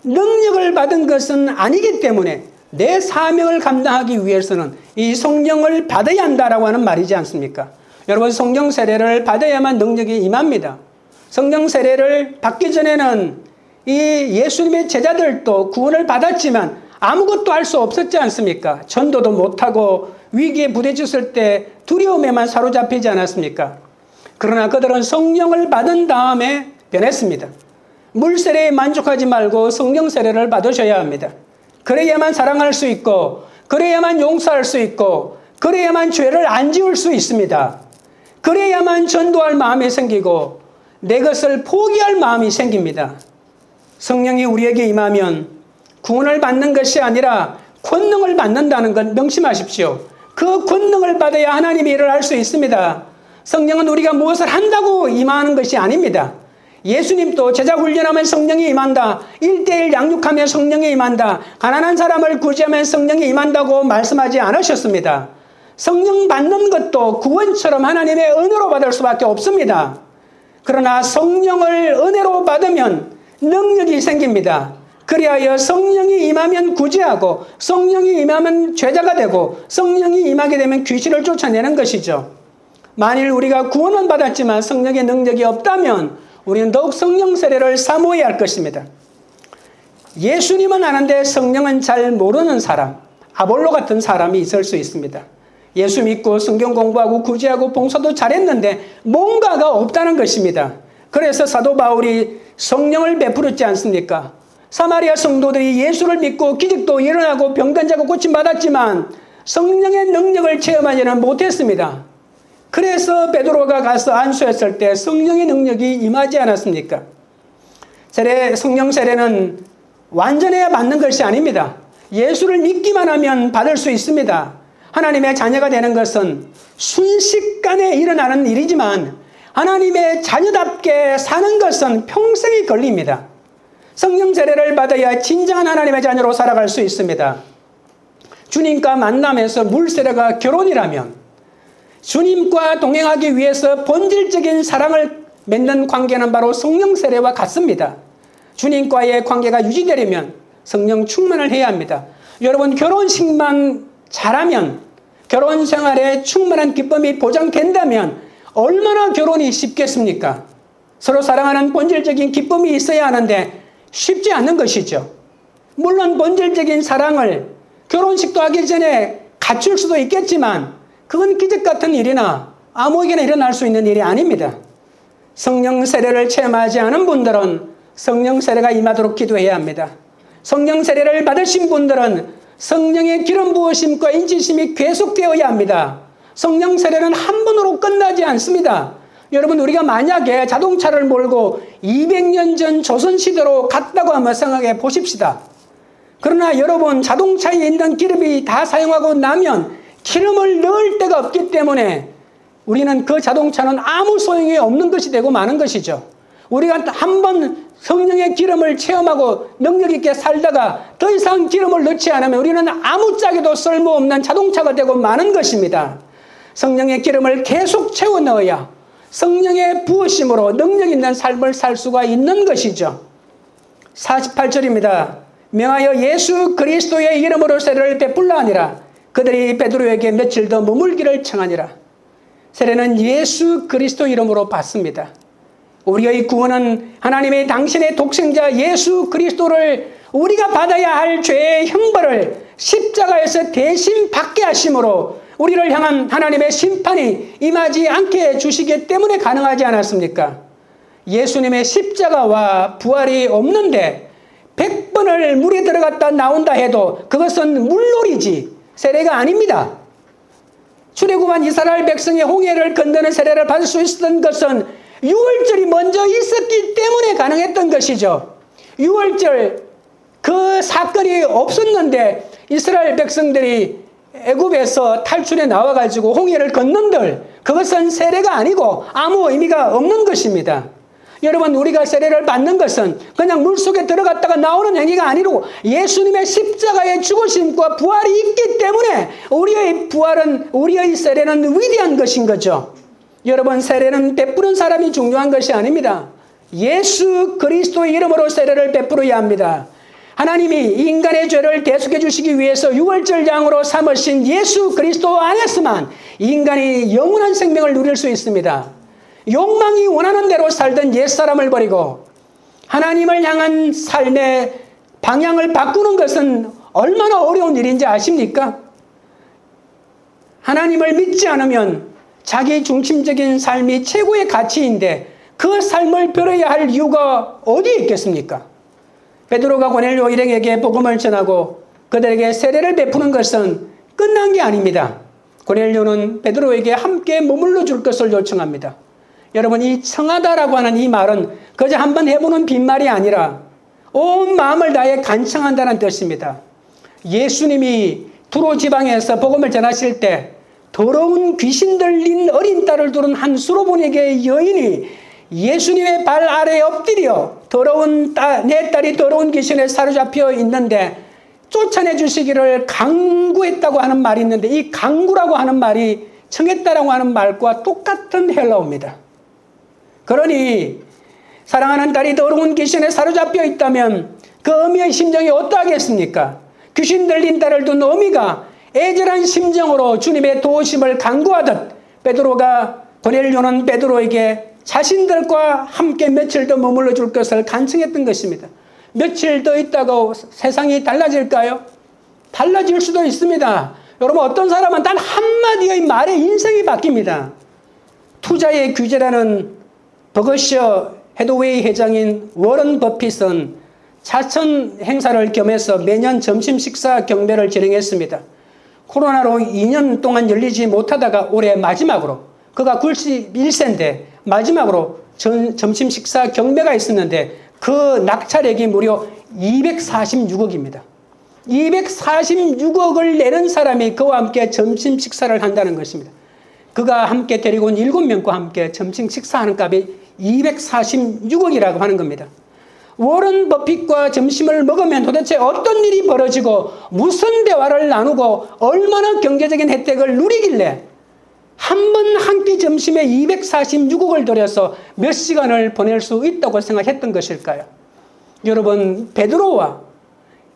A: 능력을 받은 것은 아니기 때문에 내 사명을 감당하기 위해서는 이 성령을 받아야 한다라고 하는 말이지 않습니까? 여러분, 성령 세례를 받아야만 능력이 임합니다. 성령 세례를 받기 전에는 이 예수님의 제자들도 구원을 받았지만 아무것도 할 수 없었지 않습니까? 전도도 못하고 위기에 부딪혔을 때 두려움에만 사로잡히지 않았습니까? 그러나 그들은 성령을 받은 다음에 변했습니다. 물 세례에 만족하지 말고 성령 세례를 받으셔야 합니다. 그래야만 사랑할 수 있고, 그래야만 용서할 수 있고, 그래야만 죄를 안 지을 수 있습니다. 그래야만 전도할 마음이 생기고 내 것을 포기할 마음이 생깁니다. 성령이 우리에게 임하면 구원을 받는 것이 아니라 권능을 받는다는 것 명심하십시오. 그 권능을 받아야 하나님의 일을 할 수 있습니다. 성령은 우리가 무엇을 한다고 임하는 것이 아닙니다. 예수님도 제자 훈련하면 성령이 임한다. 1:1 양육하면 성령이 임한다. 가난한 사람을 구제하면 성령이 임한다고 말씀하지 않으셨습니다. 성령 받는 것도 구원처럼 하나님의 은혜로 받을 수밖에 없습니다. 그러나 성령을 은혜로 받으면 능력이 생깁니다. 그리하여 성령이 임하면 구제하고 성령이 임하면 죄자가 되고 성령이 임하게 되면 귀신을 쫓아내는 것이죠. 만일 우리가 구원은 받았지만 성령의 능력이 없다면 우리는 더욱 성령 세례를 사모해야 할 것입니다. 예수님은 아는데 성령은 잘 모르는 사람, 아볼로 같은 사람이 있을 수 있습니다. 예수 믿고 성경 공부하고 구제하고 봉사도 잘했는데 뭔가가 없다는 것입니다. 그래서 사도 바울이 성령을 베풀었지 않습니까? 사마리아 성도들이 예수를 믿고 기적도 일어나고 병든 자가 고침받았지만 성령의 능력을 체험하지는 못했습니다. 그래서 베드로가 가서 안수했을 때 성령의 능력이 임하지 않았습니까? 성령 세례는 완전해야 받는 것이 아닙니다. 예수를 믿기만 하면 받을 수 있습니다. 하나님의 자녀가 되는 것은 순식간에 일어나는 일이지만 하나님의 자녀답게 사는 것은 평생이 걸립니다. 성령 세례를 받아야 진정한 하나님의 자녀로 살아갈 수 있습니다. 주님과 만나면서 물 세례가 결혼이라면 주님과 동행하기 위해서 본질적인 사랑을 맺는 관계는 바로 성령 세례와 같습니다. 주님과의 관계가 유지되려면 성령 충만을 해야 합니다. 여러분, 결혼식만 잘하면, 결혼 생활에 충만한 기쁨이 보장된다면 얼마나 결혼이 쉽겠습니까? 서로 사랑하는 본질적인 기쁨이 있어야 하는데 쉽지 않는 것이죠. 물론 본질적인 사랑을 결혼식도 하기 전에 갖출 수도 있겠지만 그건 기적 같은 일이나 아무에게나 일어날 수 있는 일이 아닙니다. 성령 세례를 체험하지 않은 분들은 성령 세례가 임하도록 기도해야 합니다. 성령 세례를 받으신 분들은 성령의 기름 부으심과 인치심이 계속되어야 합니다. 성령 세례는 한 번으로 끝나지 않습니다. 여러분, 우리가 만약에 자동차를 몰고 200년 전 조선시대로 갔다고 한번 생각해 보십시다. 그러나 여러분, 자동차에 있는 기름이 다 사용하고 나면 기름을 넣을 데가 없기 때문에 우리는 그 자동차는 아무 소용이 없는 것이 되고 마는 것이죠. 우리가 한번 성령의 기름을 체험하고 능력 있게 살다가 더 이상 기름을 넣지 않으면 우리는 아무짝에도 쓸모없는 자동차가 되고 마는 것입니다. 성령의 기름을 계속 채워 넣어야 성령의 부으심으로 능력 있는 삶을 살 수가 있는 것이죠. 48절입니다. 명하여 예수 그리스도의 이름으로 세례를 베풀라 하니라. 그들이 베드로에게 며칠 더 머물기를 청하니라. 세례는 예수 그리스도 이름으로 받습니다. 우리의 구원은 하나님의 당신의 독생자 예수 그리스도를 우리가 받아야 할 죄의 형벌을 십자가에서 대신 받게 하심으로 우리를 향한 하나님의 심판이 임하지 않게 해주시기 때문에 가능하지 않았습니까? 예수님의 십자가와 부활이 없는데 100번을 물에 들어갔다 나온다 해도 그것은 물놀이지 세례가 아닙니다. 출애굽한 이스라엘 백성의 홍해를 건너는 세례를 받을 수 있었던 것은 유월절이 먼저 있었기 때문에 가능했던 것이죠. 유월절 그 사건이 없었는데 이스라엘 백성들이 애굽에서 탈출해 나와가지고 홍해를 건넌들 그것은 세례가 아니고 아무 의미가 없는 것입니다. 여러분, 우리가 세례를 받는 것은 그냥 물속에 들어갔다가 나오는 행위가 아니고 예수님의 십자가의 죽으심과 부활이 있기 때문에 우리의 세례는 위대한 것인 거죠. 여러분, 세례는 베푸는 사람이 중요한 것이 아닙니다. 예수 그리스도의 이름으로 세례를 베풀어야 합니다. 하나님이 인간의 죄를 대속해 주시기 위해서 유월절 양으로 삼으신 예수 그리스도 안에서만 인간이 영원한 생명을 누릴 수 있습니다. 욕망이 원하는 대로 살던 옛사람을 버리고 하나님을 향한 삶의 방향을 바꾸는 것은 얼마나 어려운 일인지 아십니까? 하나님을 믿지 않으면 자기 중심적인 삶이 최고의 가치인데 그 삶을 버려야 할 이유가 어디에 있겠습니까? 베드로가 고넬료 일행에게 복음을 전하고 그들에게 세례를 베푸는 것은 끝난 게 아닙니다. 고넬료는 베드로에게 함께 머물러 줄 것을 요청합니다. 여러분, 이 청하다라고 하는 이 말은 그저 한번 해보는 빈말이 아니라 온 마음을 다해 간청한다는 뜻입니다. 예수님이 두로 지방에서 복음을 전하실 때 더러운 귀신 들린 어린 딸을 두른 한 수로보니게 여인이 예수님의 발 아래에 엎드려 내 딸이 더러운 귀신에 사로잡혀 있는데 쫓아내 주시기를 강구했다고 하는 말이 있는데 이 강구라고 하는 말이 청했다라고 하는 말과 똑같은 헬라어입니다. 그러니 사랑하는 딸이 더러운 귀신에 사로잡혀 있다면 그 어미의 심정이 어떠하겠습니까? 귀신 들린 딸을 둔 어미가 애절한 심정으로 주님의 도우심을 간구하듯 고넬료는 베드로에게 자신들과 함께 며칠 더 머물러 줄 것을 간청했던 것입니다. 며칠 더 있다고 세상이 달라질까요? 달라질 수도 있습니다. 여러분, 어떤 사람은 단 한마디의 말에 인생이 바뀝니다. 투자의 규제라는 버거셔 해드웨이 회장인 워런 버핏은 자천 행사를 겸해서 매년 점심 식사 경배를 진행했습니다. 코로나로 2년 동안 열리지 못하다가 올해 마지막으로 그가 91세인데 마지막으로 점심 식사 경배가 있었는데 그 낙찰액이 무려 246억입니다. 246억을 내는 사람이 그와 함께 점심 식사를 한다는 것입니다. 그가 함께 데리고 온 7명과 함께 점심 식사하는 값이 246억이라고 하는 겁니다. 워런 버핏과 점심을 먹으면 도대체 어떤 일이 벌어지고 무슨 대화를 나누고 얼마나 경제적인 혜택을 누리길래 한 번 한 끼 점심에 246억을 들여서 몇 시간을 보낼 수 있다고 생각했던 것일까요? 여러분, 베드로와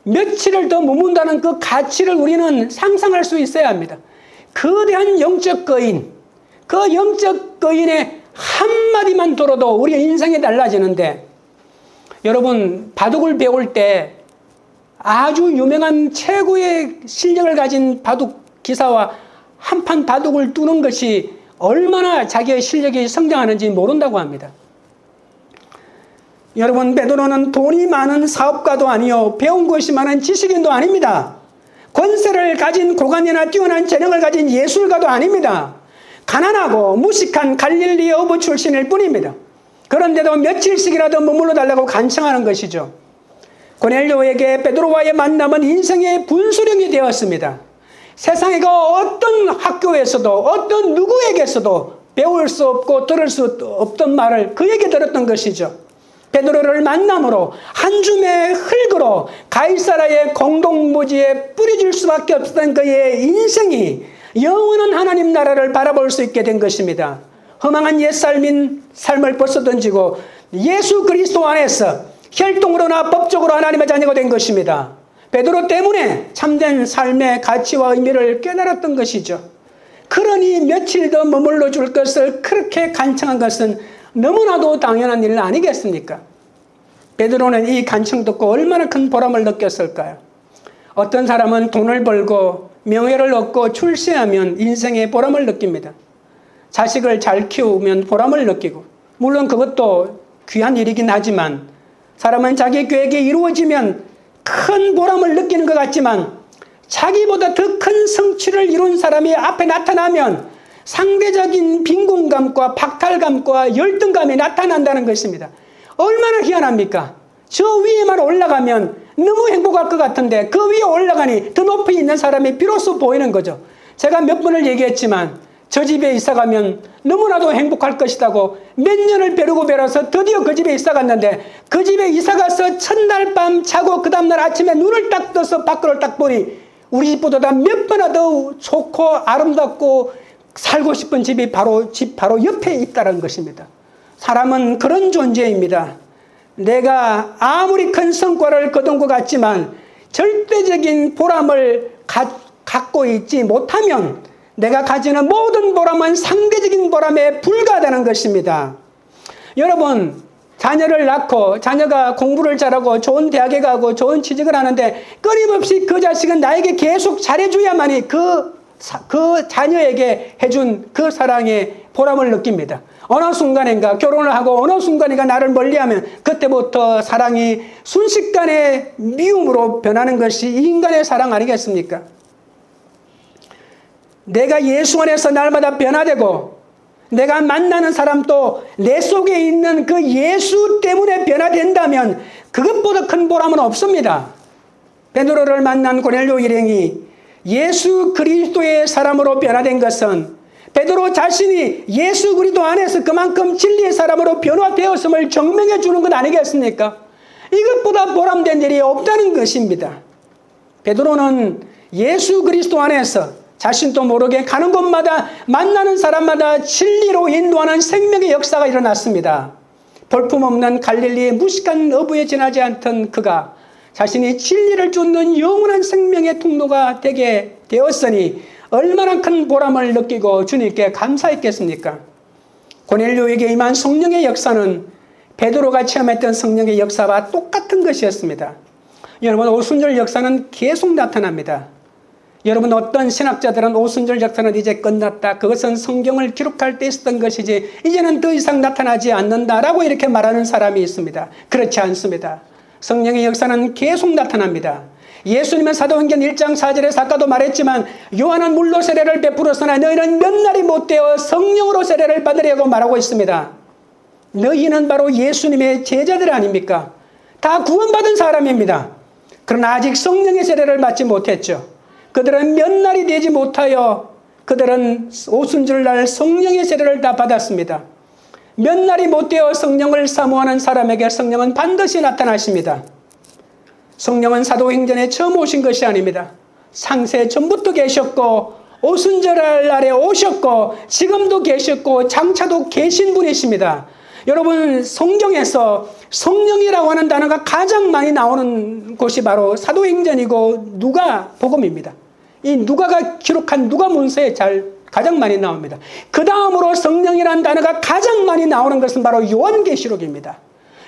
A: 며칠을 더 머문다는 그 가치를 우리는 상상할 수 있어야 합니다. 거대한 영적 거인, 그 영적 거인의 한마디만 들어도 우리의 인생이 달라지는데, 여러분, 바둑을 배울 때 아주 유명한 최고의 실력을 가진 바둑 기사와 한판 바둑을 두는 것이 얼마나 자기의 실력이 성장하는지 모른다고 합니다. 여러분, 베드로는 돈이 많은 사업가도 아니요 배운 것이 많은 지식인도 아닙니다. 권세를 가진 고관이나 뛰어난 재능을 가진 예술가도 아닙니다. 가난하고 무식한 갈릴리 어부 출신일 뿐입니다. 그런데도 며칠씩이라도 머물러 달라고 간청하는 것이죠. 고넬료에게 베드로와의 만남은 인생의 분수령이 되었습니다. 세상의 그 어떤 학교에서도 어떤 누구에게서도 배울 수 없고 들을 수 없던 말을 그에게 들었던 것이죠. 베드로를 만남으로 한 줌의 흙으로 가이사라의 공동묘지에 뿌려질 수밖에 없었던 그의 인생이 영원한 하나님 나라를 바라볼 수 있게 된 것입니다. 허망한 옛삶인 삶을 벗어던지고 예수 그리스도 안에서 혈통으로나 법적으로 하나님의 자녀가 된 것입니다. 베드로 때문에 참된 삶의 가치와 의미를 깨달았던 것이죠. 그러니 며칠 더 머물러 줄 것을 그렇게 간청한 것은 너무나도 당연한 일 아니겠습니까? 베드로는 이 간청 듣고 얼마나 큰 보람을 느꼈을까요? 어떤 사람은 돈을 벌고 명예를 얻고 출세하면 인생의 보람을 느낍니다. 자식을 잘 키우면 보람을 느끼고, 물론 그것도 귀한 일이긴 하지만 사람은 자기 계획이 이루어지면 큰 보람을 느끼는 것 같지만 자기보다 더 큰 성취를 이룬 사람이 앞에 나타나면 상대적인 빈곤감과 박탈감과 열등감이 나타난다는 것입니다. 얼마나 희한합니까? 저 위에만 올라가면 너무 행복할 것 같은데 그 위에 올라가니 더 높이 있는 사람이 비로소 보이는 거죠. 제가 몇 번을 얘기했지만 저 집에 이사 가면 너무나도 행복할 것이라고 몇 년을 벼르고 벼러서 드디어 그 집에 이사 갔는데 그 집에 이사 가서 첫날 밤 자고 그 다음날 아침에 눈을 딱 떠서 밖을 딱 보니 우리 집보다 몇 배나 더 좋고 아름답고 살고 싶은 집이 집 바로 옆에 있다는 것입니다. 사람은 그런 존재입니다. 내가 아무리 큰 성과를 거둔 것 같지만 절대적인 보람을 갖고 있지 못하면 내가 가지는 모든 보람은 상대적인 보람에 불과하다는 것입니다. 여러분, 자녀를 낳고 자녀가 공부를 잘하고 좋은 대학에 가고 좋은 취직을 하는데 끊임없이 그 자식은 나에게 계속 잘해줘야만이 그 자녀에게 해준 그 사랑의 보람을 느낍니다. 어느 순간인가 결혼을 하고 어느 순간인가 나를 멀리하면 그때부터 사랑이 순식간에 미움으로 변하는 것이 인간의 사랑 아니겠습니까? 내가 예수 안에서 날마다 변화되고 내가 만나는 사람도 내 속에 있는 그 예수 때문에 변화된다면 그것보다 큰 보람은 없습니다. 베드로를 만난 고넬료 일행이 예수 그리스도의 사람으로 변화된 것은 베드로 자신이 예수 그리스도 안에서 그만큼 진리의 사람으로 변화되었음을 증명해 주는 것 아니겠습니까? 이것보다 보람된 일이 없다는 것입니다. 베드로는 예수 그리스도 안에서 자신도 모르게 가는 곳마다 만나는 사람마다 진리로 인도하는 생명의 역사가 일어났습니다. 볼품없는 갈릴리의 무식한 어부에 지나지 않던 그가 자신이 진리를 쫓는 영원한 생명의 통로가 되게 되었으니 얼마나 큰 보람을 느끼고 주님께 감사했겠습니까? 고넬료에게 임한 성령의 역사는 베드로가 체험했던 성령의 역사와 똑같은 것이었습니다. 여러분, 오순절 역사는 계속 나타납니다. 여러분, 어떤 신학자들은 오순절 역사는 이제 끝났다. 그것은 성경을 기록할 때 있었던 것이지 이제는 더 이상 나타나지 않는다라고 이렇게 말하는 사람이 있습니다. 그렇지 않습니다. 성령의 역사는 계속 나타납니다. 예수님은 사도행전 1장 4절에서 아까도 말했지만 요한은 물로 세례를 베풀었으나 너희는 몇 날이 못되어 성령으로 세례를 받으려고 말하고 있습니다. 너희는 바로 예수님의 제자들 아닙니까? 다 구원받은 사람입니다. 그러나 아직 성령의 세례를 받지 못했죠. 그들은 몇 날이 되지 못하여 그들은 오순절날 성령의 세례를 다 받았습니다. 몇 날이 못되어 성령을 사모하는 사람에게 성령은 반드시 나타나십니다. 성령은 사도행전에 처음 오신 것이 아닙니다. 상세 전부터 계셨고 오순절 날에 오셨고 지금도 계셨고 장차도 계신 분이십니다. 여러분, 성경에서 성령이라고 하는 단어가 가장 많이 나오는 곳이 바로 사도행전이고 누가복음입니다. 이 누가가 기록한 누가문서에 가장 많이 나옵니다. 그 다음으로 성령이라는 단어가 가장 많이 나오는 것은 바로 요한계시록입니다.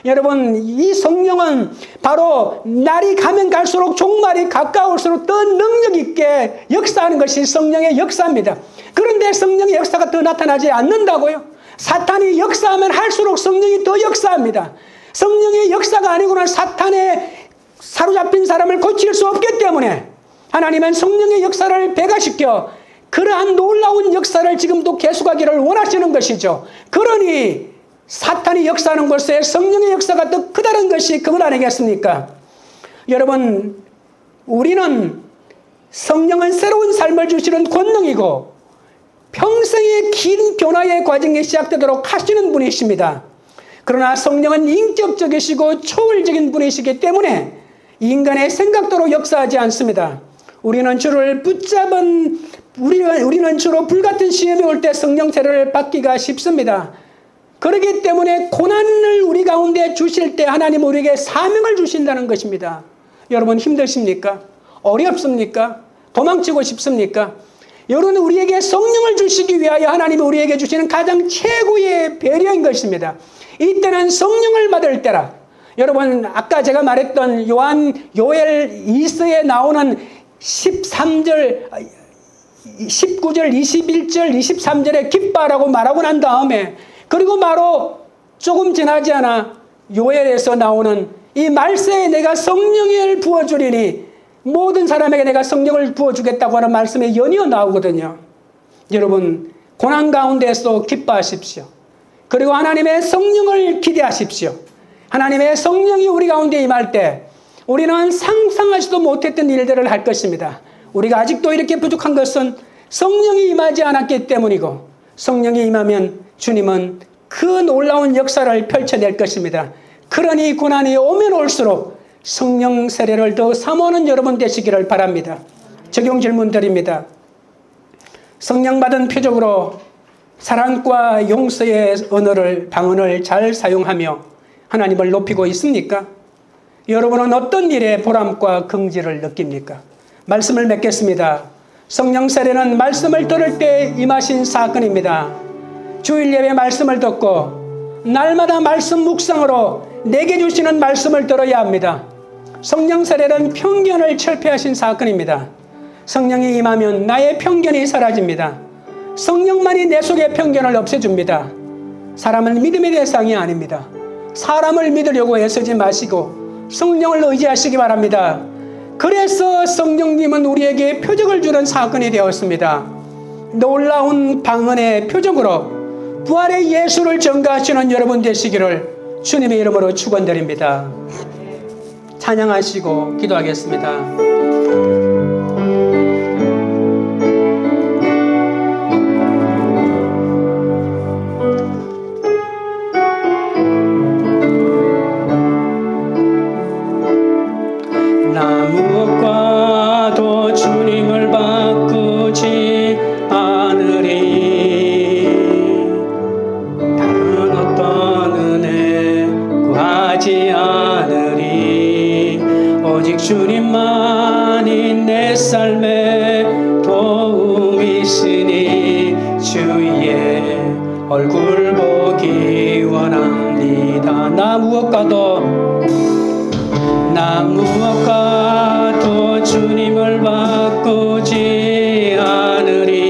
A: 여러분, 이 성령은 바로 날이 가면 갈수록 종말이 가까울수록 더 능력 있게 역사하는 것이 성령의 역사입니다. 그런데 성령의 역사가 더 나타나지 않는다고요? 사탄이 역사하면 할수록 성령이 더 역사합니다. 성령의 역사가 아니고는 사탄에 사로잡힌 사람을 고칠 수 없기 때문에 하나님은 성령의 역사를 배가시켜 그러한 놀라운 역사를 지금도 계속하기를 원하시는 것이죠. 그러니 사탄이 역사하는 곳에 성령의 역사가 더 크다는 것이 그것 아니겠습니까? 여러분, 우리는 성령은 새로운 삶을 주시는 권능이고 평생의 긴 변화의 과정이 시작되도록 하시는 분이십니다. 그러나 성령은 인격적이시고 초월적인 분이시기 때문에 인간의 생각대로 역사하지 않습니다. 우리는 주로 불같은 시험이 올 때 성령 세례를 받기가 쉽습니다. 그렇기 때문에 고난을 우리 가운데 주실 때 하나님 우리에게 사명을 주신다는 것입니다. 여러분, 힘드십니까? 어렵습니까? 도망치고 싶습니까? 여러분, 우리에게 성령을 주시기 위하여 하나님이 우리에게 주시는 가장 최고의 배려인 것입니다. 이때는 성령을 받을 때라. 여러분, 아까 제가 말했던 요엘 2서에 나오는 13절, 19절, 21절, 23절에 기뻐하라고 말하고 난 다음에 그리고 바로 조금 지나지 않아 요엘에서 나오는 이 말세에 내가 성령을 부어주리니 모든 사람에게 내가 성령을 부어주겠다고 하는 말씀에 연이어 나오거든요. 여러분, 고난 가운데서 기뻐하십시오. 그리고 하나님의 성령을 기대하십시오. 하나님의 성령이 우리 가운데 임할 때 우리는 상상하지도 못했던 일들을 할 것입니다. 우리가 아직도 이렇게 부족한 것은 성령이 임하지 않았기 때문이고, 성령이 임하면 주님은 그 놀라운 역사를 펼쳐낼 것입니다. 그러니 고난이 오면 올수록 성령 세례를 더 사모하는 여러분 되시기를 바랍니다. 적용 질문 드립니다. 성령 받은 표적으로 사랑과 용서의 방언을 잘 사용하며 하나님을 높이고 있습니까? 여러분은 어떤 일에 보람과 긍지를 느낍니까? 말씀을 맺겠습니다. 성령 세례는 말씀을 들을 때 임하신 사건입니다. 주일 예배 말씀을 듣고 날마다 말씀 묵상으로 내게 주시는 말씀을 들어야 합니다. 성령 세례는 편견을 철폐하신 사건입니다. 성령이 임하면 나의 편견이 사라집니다. 성령만이 내 속의 편견을 없애줍니다. 사람은 믿음의 대상이 아닙니다. 사람을 믿으려고 애쓰지 마시고 성령을 의지하시기 바랍니다. 그래서 성령님은 우리에게 표적을 주는 사건이 되었습니다. 놀라운 방언의 표적으로 부활의 예수를 전가하시는 여러분 되시기를 주님의 이름으로 축원드립니다. 찬양하시고 기도하겠습니다. 무엇과도 주님을 바꾸지 않으리. 다른 어떤 은혜 구하지 않으리. 오직 주님만이 내 삶의 도움이시니 주의 얼굴 보기 원합니다. 나 무엇과도 주님을 바꾸지 않으리.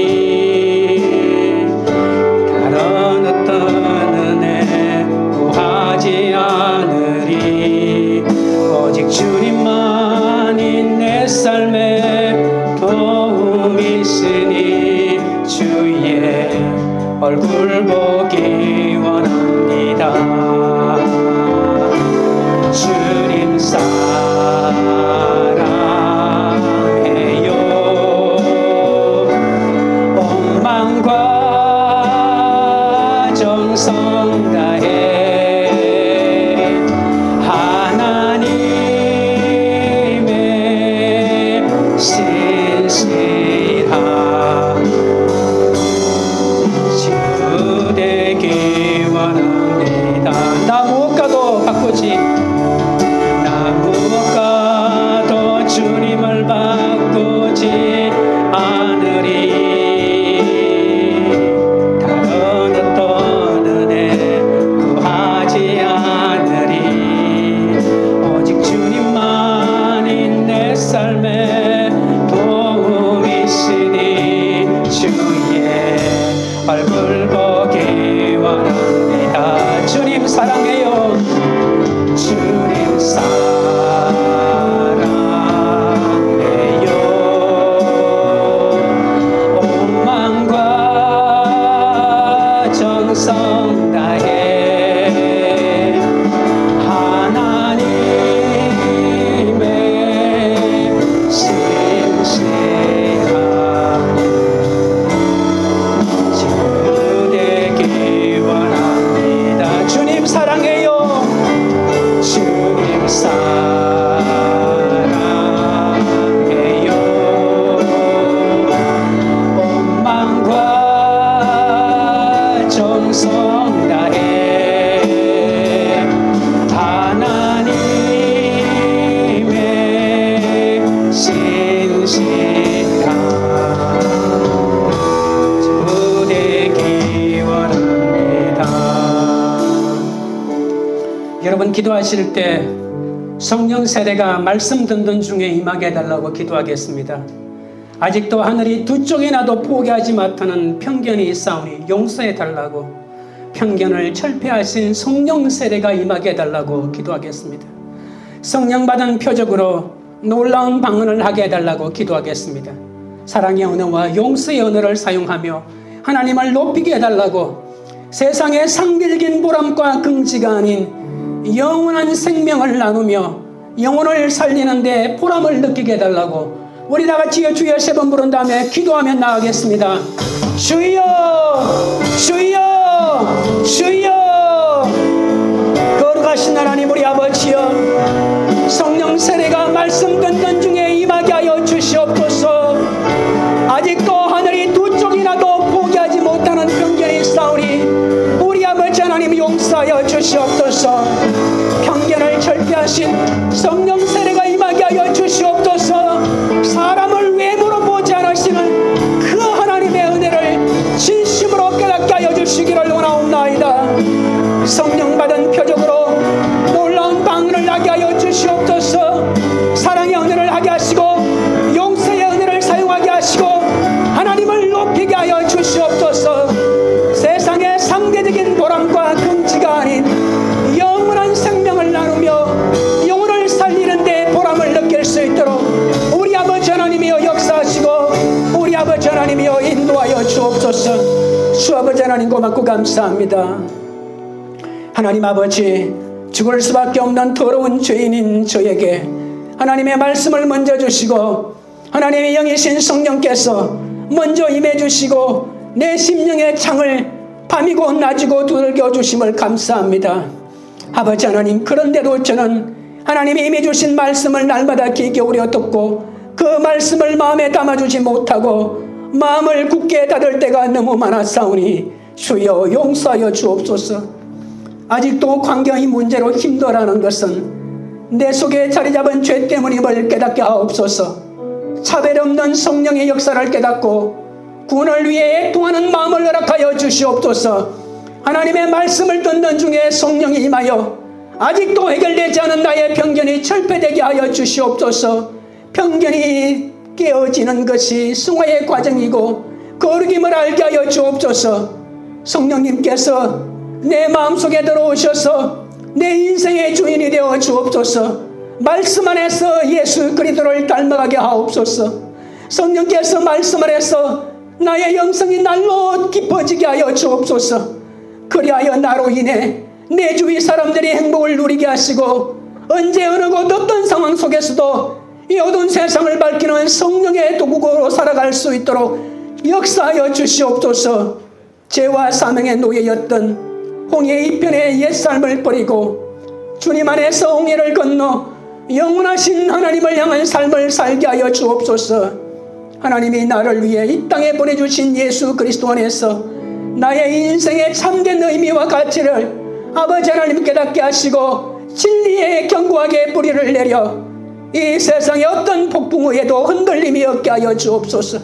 A: 다른 어떤 은혜 구하지 않으리. 오직 주님만이 내 삶의 도움이시니 주의 얼굴 보기 원합니다. 주님 사랑해요. 온 마음과 정성 다해 하나님의 신실한 주 되기 원합니다. 나 무엇과도 바꾸지 주님을 바꾸지 않으리. 다른 어떤 은혜 구하지 않으리. 오직 주님만이 내 삶의 도움이시니 주의 얼굴 보기 원합니다. 주님 사랑해요. 주님 정성 다해 하나님의 신실한 주 되기 원합니다. 주님 사랑해요. 주님 사랑해요. 온 마음과 정성 다해 하나님의 신실한 주 되기 원합니다. 여러분 기도하실 때 성령 세례가 말씀 듣는 중에 임하게 해달라고 기도하겠습니다. 아직도 하늘이 두 쪽이나도 포기하지 못하는 편견이 있사오니 용서해 달라고, 편견을 철폐하신 성령 세례가 임하게 해달라고 기도하겠습니다. 성령 받은 표적으로 놀라운 방언을 하게 해달라고 기도하겠습니다. 사랑의 언어와 용서의 언어를 사용하며 하나님을 높이게 해달라고, 세상의 상대적인 보람과 긍지가 아닌 영원한 생명을 나누며 영혼을 살리는 데 보람을 느끼게 해달라고 우리 다같이 주여 3번 부른 다음에 기도하며 나가겠습니다. 주여 주여 주여. 거룩하신 하나님 우리 아버지여, 성령 세례가 말씀 듣는 중에 임하게 하여 주시옵소서. 아직도 하늘이 두 쪽이나도 포기하지 못하는 편견이 있사오니 우리 아버지 하나님 용서하여 주시옵소서. 편견을 철폐하신 성령 세례가 임하게 하여 주시옵소서. 사람을 외모로 보지 않으시는 그 하나님의 은혜를 진심으로 깨닫게 하여 주시기를 원하옵나이다. 성령 받은 표적으로 놀라운 방언을 하게 하여 주시옵소서. 사랑의 은혜를 하게 하시고 용서의 은혜를 사용하게 하시고 하나님을 높이게 하여 주시옵소서. 세상의 상대적인 보람과 긍지가 아닌 영원한 생명을 나누며 영혼을 살리는 데 보람을 느낄 수 있도록 우리 아버지 하나님이여 역사하시고 우리 아버지 하나님이여 인도하여 주옵소서. 주 아버지 하나님 고맙고 감사합니다. 하나님 아버지, 죽을 수밖에 없는 더러운 죄인인 저에게 하나님의 말씀을 먼저 주시고 하나님의 영이신 성령께서 먼저 임해 주시고 내 심령의 창을 밤이고 낮이고 두들겨 주심을 감사합니다. 아버지 하나님, 그런데도 저는 하나님이 임해 주신 말씀을 날마다 귀 기울여 듣고 그 말씀을 마음에 담아주지 못하고 마음을 굳게 닫을 때가 너무 많았사오니 주여 용서하여 주옵소서. 아직도 관계의 문제로 힘들어하는 것은 내 속에 자리 잡은 죄 때문임을 깨닫게 하옵소서. 차별 없는 성령의 역사를 깨닫고 구원을 위해 애통하는 마음을 허락하여 주시옵소서. 하나님의 말씀을 듣는 중에 성령이 임하여 아직도 해결되지 않은 나의 편견이 철폐되게 하여 주시옵소서. 편견이 깨어지는 것이 승화의 과정이고 거룩임을 알게 하여 주옵소서. 성령님께서 내 마음속에 들어오셔서 내 인생의 주인이 되어 주옵소서. 말씀 안에서 예수 그리스도를 닮아가게 하옵소서. 성령께서 말씀 안에서 나의 영성이 날로 깊어지게 하여 주옵소서. 그리하여 나로 인해 내 주위 사람들이 행복을 누리게 하시고 언제 어느 곳 어떤 상황 속에서도 이 어두운 세상을 밝히는 성령의 도구로 살아갈 수 있도록 역사하여 주시옵소서. 죄와 사명의 노예였던 홍해 이편의 옛삶을 버리고 주님 안에서 홍해를 건너 영원하신 하나님을 향한 삶을 살게 하여 주옵소서. 하나님이 나를 위해 이 땅에 보내주신 예수 그리스도 안에서 나의 인생의 참된 의미와 가치를 아버지 하나님 깨닫게 하시고 진리에 견고하게 뿌리를 내려 이 세상의 어떤 폭풍 위에도 흔들림이 없게 하여 주옵소서.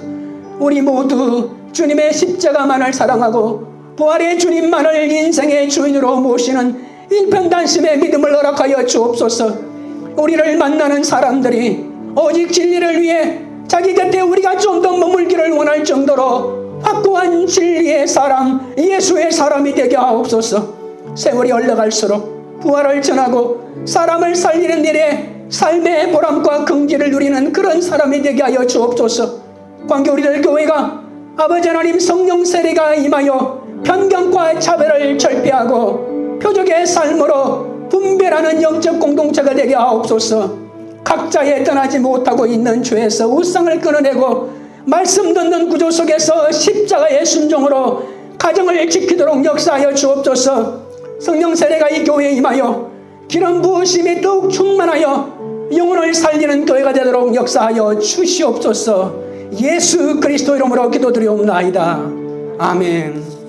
A: 우리 모두 주님의 십자가만을 사랑하고 부활의 주님만을 인생의 주인으로 모시는 일편단심의 믿음을 허락하여 주옵소서. 우리를 만나는 사람들이 오직 진리를 위해 자기 곁에 우리가 좀 더 머물기를 원할 정도로 확고한 진리의 사람, 예수의 사람이 되게 하옵소서. 세월이 흘러갈수록 부활을 전하고 사람을 살리는 일에 삶의 보람과 긍지를 누리는 그런 사람이 되게 하여 주옵소서. 광교 우리들 교회가 아버지 하나님 성령 세례가 임하여 편견과 차별을 철폐하고 표적의 삶으로 분별하는 영적 공동체가 되게 하옵소서. 각자의 떠나지 못하고 있는 죄에서 우상을 끊어내고 말씀 듣는 구조 속에서 십자가의 순종으로 가정을 지키도록 역사하여 주옵소서. 성령 세례가 이 교회에 임하여 기름 부으심이 더욱 충만하여 영혼을 살리는 교회가 되도록 역사하여 주시옵소서. 예수 그리스도 이름으로 기도드리옵나이다. 아멘.